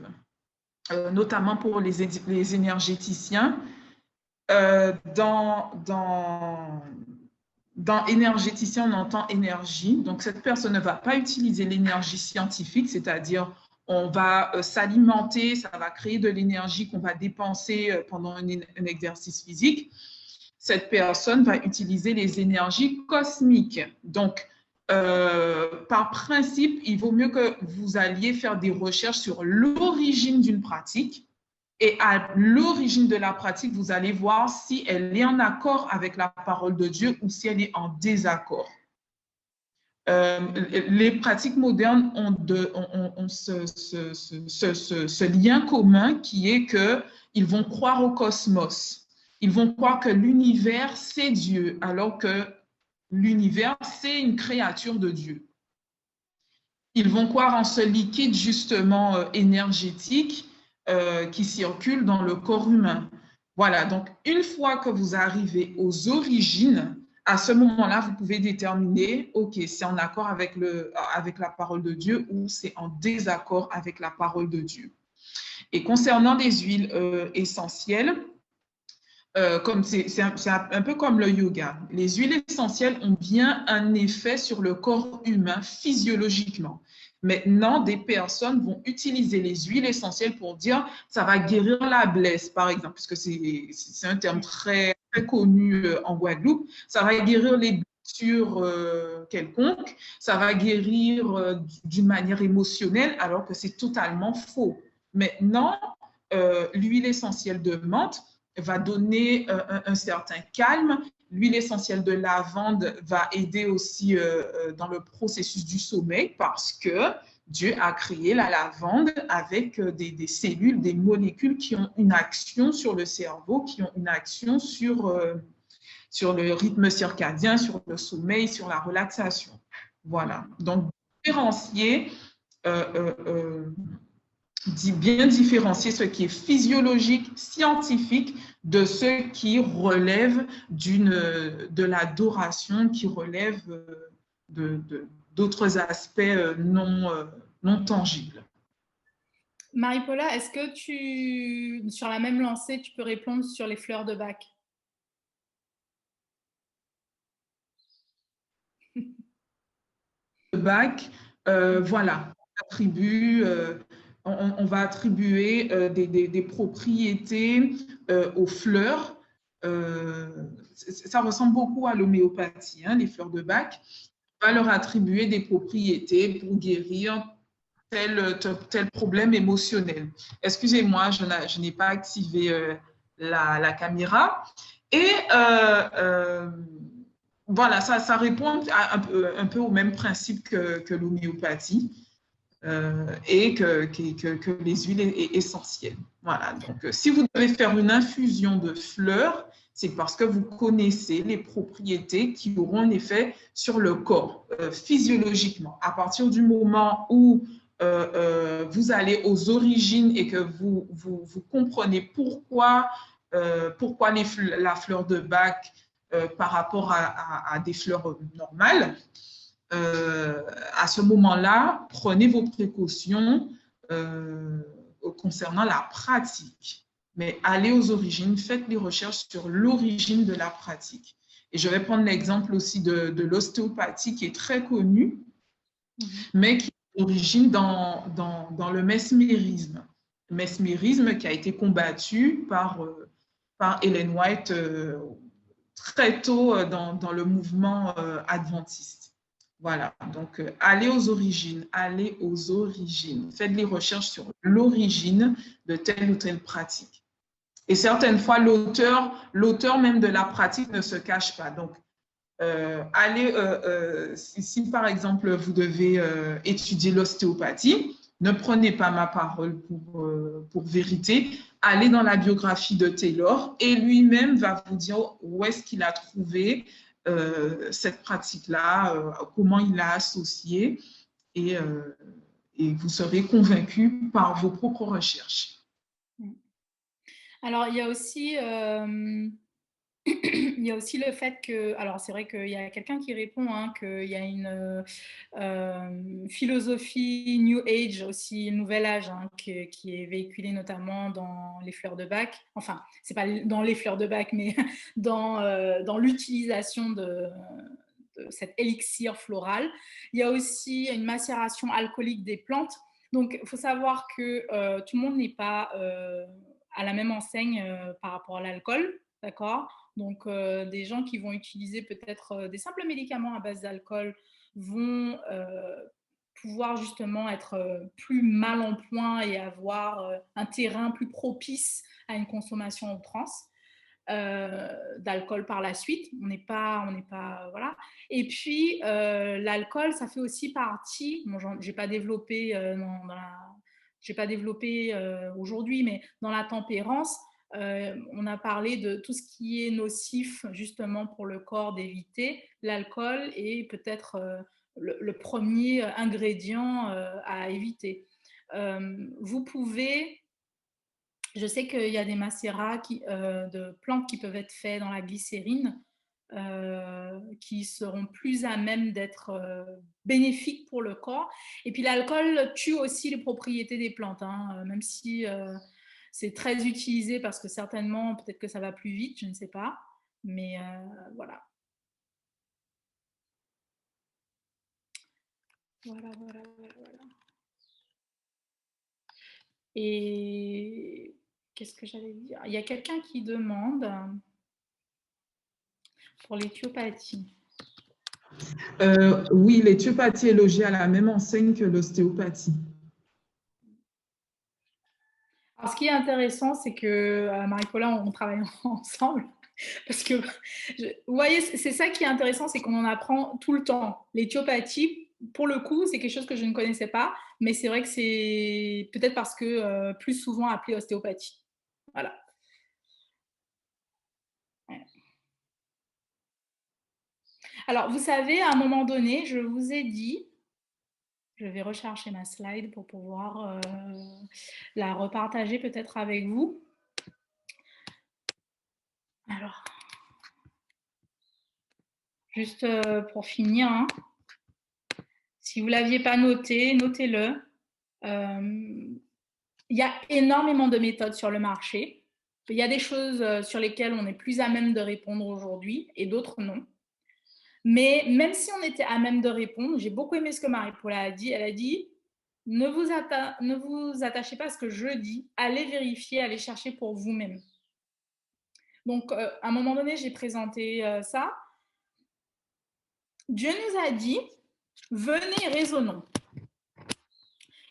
S2: notamment pour les énergéticiens. Dans énergéticien, on entend énergie. Donc, cette personne ne va pas utiliser l'énergie scientifique, c'est-à-dire on va s'alimenter, ça va créer de l'énergie qu'on va dépenser pendant un exercice physique. Cette personne va utiliser les énergies cosmiques. Donc, par principe, il vaut mieux que vous alliez faire des recherches sur l'origine d'une pratique. Et à l'origine de la pratique, vous allez voir si elle est en accord avec la parole de Dieu ou si elle est en désaccord. Les pratiques modernes ont ce lien commun qui est qu'ils vont croire au cosmos. Ils vont croire que l'univers, c'est Dieu, alors que l'univers, c'est une créature de Dieu. Ils vont croire en ce liquide justement énergétique qui circule dans le corps humain. Voilà, donc une fois que vous arrivez aux origines, à ce moment-là, vous pouvez déterminer, OK, c'est en accord avec la parole de Dieu ou c'est en désaccord avec la parole de Dieu. Et concernant les huiles essentielles, c'est un peu comme le yoga. Les huiles essentielles ont bien un effet sur le corps humain physiologiquement. Maintenant, des personnes vont utiliser les huiles essentielles pour dire ça va guérir la blesse, par exemple, puisque c'est un terme très, très connu en Guadeloupe. Ça va guérir les blessures quelconques, ça va guérir d'une manière émotionnelle, alors que c'est totalement faux. Maintenant, l'huile essentielle de menthe, va donner un certain calme. L'huile essentielle de lavande va aider aussi dans le processus du sommeil parce que Dieu a créé la lavande avec des cellules, des molécules qui ont une action sur le cerveau, qui ont une action sur le rythme circadien, sur le sommeil, sur la relaxation. Voilà. Donc, différencier, bien différencier ce qui est physiologique, scientifique, de ce qui relève de l'adoration, qui relève d'autres aspects non tangibles.
S1: Marie-Paula, est-ce que sur la même lancée, tu peux répondre sur les fleurs de Bach?
S2: Bach, voilà, on va attribuer des propriétés aux fleurs. Ça ressemble beaucoup à l'homéopathie, hein, les fleurs de Bach. On va leur attribuer des propriétés pour guérir tel problème émotionnel. Excusez-moi, je n'ai pas activé la caméra. Et voilà, ça répond un peu au même principe que l'homéopathie et que les huiles essentielles. Voilà, donc si vous devez faire une infusion de fleurs, c'est parce que vous connaissez les propriétés qui auront un effet sur le corps physiologiquement. À partir du moment où vous allez aux origines et que vous comprenez pourquoi la fleur de Bach par rapport à des fleurs normales, à ce moment-là, prenez vos précautions concernant la pratique. Mais allez aux origines, faites les recherches sur l'origine de la pratique. Et je vais prendre l'exemple aussi de l'ostéopathie qui est très connue, mais qui est d'origine dans le mesmérisme. Le mesmérisme qui a été combattu par Ellen White très tôt dans le mouvement adventiste. Voilà, donc allez aux origines, faites les recherches sur l'origine de telle ou telle pratique. Et certaines fois, l'auteur même de la pratique ne se cache pas. Donc, si par exemple vous devez étudier l'ostéopathie, ne prenez pas ma parole pour vérité, allez dans la biographie de Taylor et lui-même va vous dire où est-ce qu'il a trouvé cette pratique-là, comment il l'a associée et vous serez convaincu par vos propres recherches.
S1: Alors, il y a aussi le fait que, alors c'est vrai qu'il y a quelqu'un qui répond hein, qu'il y a une philosophie New Age aussi, Nouvel Âge, hein, qui est véhiculée notamment dans les fleurs de Bach. Enfin, c'est pas dans les fleurs de Bach, mais dans l'utilisation de cet élixir floral. Il y a aussi une macération alcoolique des plantes. Donc, il faut savoir que tout le monde n'est pas à la même enseigne par rapport à l'alcool, d'accord? Donc, des gens qui vont utiliser peut-être des simples médicaments à base d'alcool vont pouvoir justement être plus mal en point et avoir un terrain plus propice à une consommation outrance. D'alcool par la suite, on n'est pas voilà. Et puis l'alcool, ça fait aussi partie. Bon, j'ai pas développé aujourd'hui, mais dans la tempérance, on a parlé de tout ce qui est nocif justement pour le corps d'éviter. L'alcool est peut-être le premier ingrédient à éviter. Vous pouvez. Je sais qu'il y a des macérats de plantes qui peuvent être faits dans la glycérine qui seront plus à même d'être bénéfiques pour le corps. Et puis l'alcool tue aussi les propriétés des plantes, hein, même si c'est très utilisé parce que certainement, peut-être que ça va plus vite, je ne sais pas. Mais voilà. Voilà. Et qu'est-ce que j'allais dire? Il y a quelqu'un qui demande pour l'éthiopathie.
S2: Oui, l'éthiopathie est logée à la même enseigne que l'ostéopathie.
S1: Alors, ce qui est intéressant, c'est que Marie-Paula, on travaille ensemble. Parce que, vous voyez, c'est ça qui est intéressant, c'est qu'on en apprend tout le temps. L'éthiopathie, pour le coup, c'est quelque chose que je ne connaissais pas, mais c'est vrai que c'est peut-être parce que plus souvent appelé ostéopathie. Voilà. Ouais. Alors, vous savez, à un moment donné, je vous ai dit, je vais rechercher ma slide pour pouvoir la repartager peut-être avec vous. Alors, juste pour finir, hein, si vous ne l'aviez pas noté, notez-le. Il y a énormément de méthodes sur le marché. Il y a des choses sur lesquelles on est plus à même de répondre aujourd'hui et d'autres non. Mais même si on était à même de répondre, j'ai beaucoup aimé ce que Marie-Paula a dit. Elle a dit, ne vous attachez pas à ce que je dis, allez vérifier, allez chercher pour vous-même. Donc, à un moment donné, j'ai présenté ça. Dieu nous a dit, venez, raisonnons.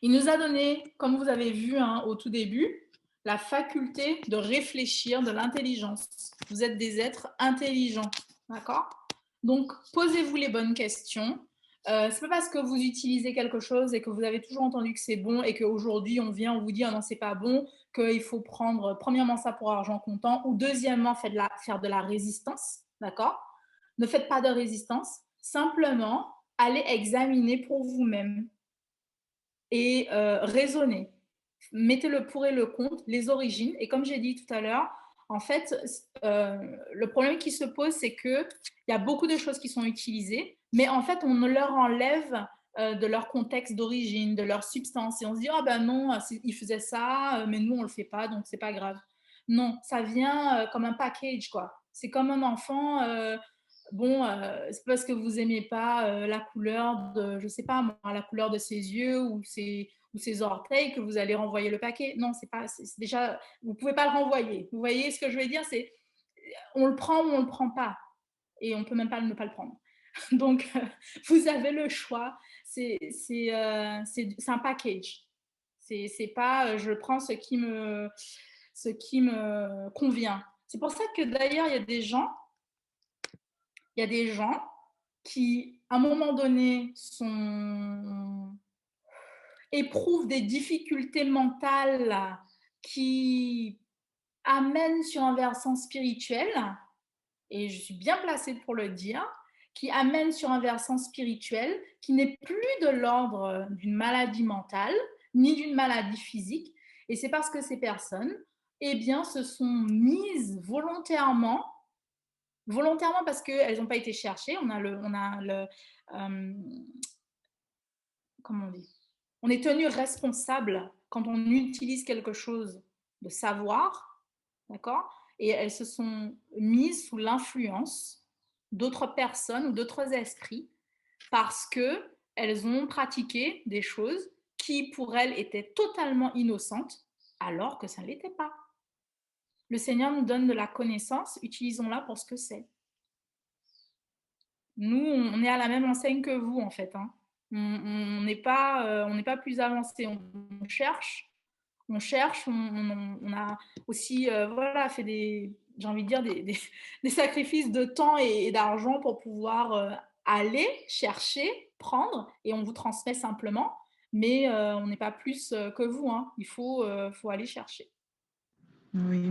S1: Il nous a donné, comme vous avez vu hein, au tout début, la faculté de réfléchir, de l'intelligence. Vous êtes des êtres intelligents, d'accord? Donc, posez-vous les bonnes questions. C'est pas parce que vous utilisez quelque chose et que vous avez toujours entendu que c'est bon et qu'aujourd'hui on vient, on vous dit oh non c'est pas bon, qu'il faut prendre premièrement ça pour argent comptant ou deuxièmement faire de la résistance, d'accord? Ne faites pas de résistance, simplement allez examiner pour vous-même et raisonner. Mettez le pour et le contre, les origines. Et comme j'ai dit tout à l'heure, en fait, le problème qui se pose, c'est qu'il y a beaucoup de choses qui sont utilisées, mais en fait, on leur enlève de leur contexte d'origine, de leur substance. Et on se dit, ah ben non, ils faisaient ça, mais nous, on ne le fait pas, donc c'est pas grave. Non, ça vient comme un package, quoi. C'est comme un enfant, bon, c'est parce que vous aimez pas la couleur de, je sais pas moi, la couleur de ses yeux ou ses orteils que vous allez renvoyer le paquet. Non, c'est pas, c'est déjà, vous pouvez pas le renvoyer. Vous voyez ce que je veux dire? C'est, on le prend ou on le prend pas, et on peut même pas ne pas le prendre. Donc, vous avez le choix. C'est un package. C'est pas, je prends ce qui me convient. C'est pour ça que d'ailleurs, il y a des gens qui, à un moment donné, éprouvent des difficultés mentales qui amènent sur un versant spirituel, et je suis bien placée pour le dire, qui amènent sur un versant spirituel qui n'est plus de l'ordre d'une maladie mentale ni d'une maladie physique. Et c'est parce que ces personnes, eh bien, se sont mises volontairement parce qu'elles n'ont pas été cherchées. Comment on dit? On est tenu responsable quand on utilise quelque chose de savoir, d'accord? Et elles se sont mises sous l'influence d'autres personnes ou d'autres esprits parce qu'elles ont pratiqué des choses qui, pour elles, étaient totalement innocentes, alors que ça ne l'était pas. Le Seigneur nous donne de la connaissance, utilisons-la pour ce que c'est. Nous, on est à la même enseigne que vous, en fait. Hein. On n'est pas plus avancé. On cherche, on a aussi voilà, fait j'ai envie de dire, des sacrifices de temps et d'argent pour pouvoir aller chercher, prendre, et on vous transmet simplement. Mais on n'est pas plus que vous. Hein. Il faut aller chercher.
S2: Oui,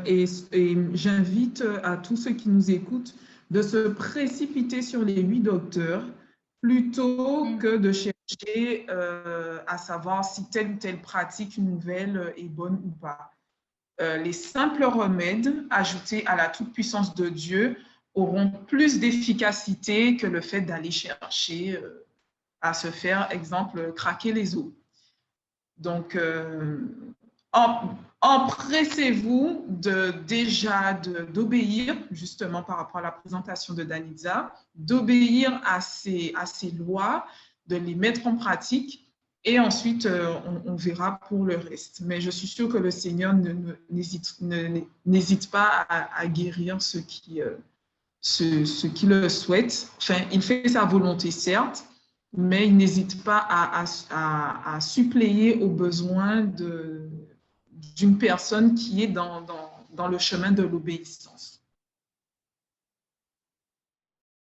S2: et j'invite à tous ceux qui nous écoutent de se précipiter sur les 8 docteurs plutôt que de chercher à savoir si telle ou telle pratique nouvelle est bonne ou pas. Les simples remèdes ajoutés à la toute-puissance de Dieu auront plus d'efficacité que le fait d'aller chercher à se faire, exemple, craquer les os. Donc, empressez-vous d'obéir, justement par rapport à la présentation de Danitza, d'obéir à ces lois, de les mettre en pratique et ensuite on verra pour le reste. Mais je suis sûre que le Seigneur n'hésite pas à guérir ceux qui le souhaitent. Enfin, il fait sa volonté, certes, mais il n'hésite pas à suppléer aux besoins d'une personne qui est dans le chemin de l'obéissance.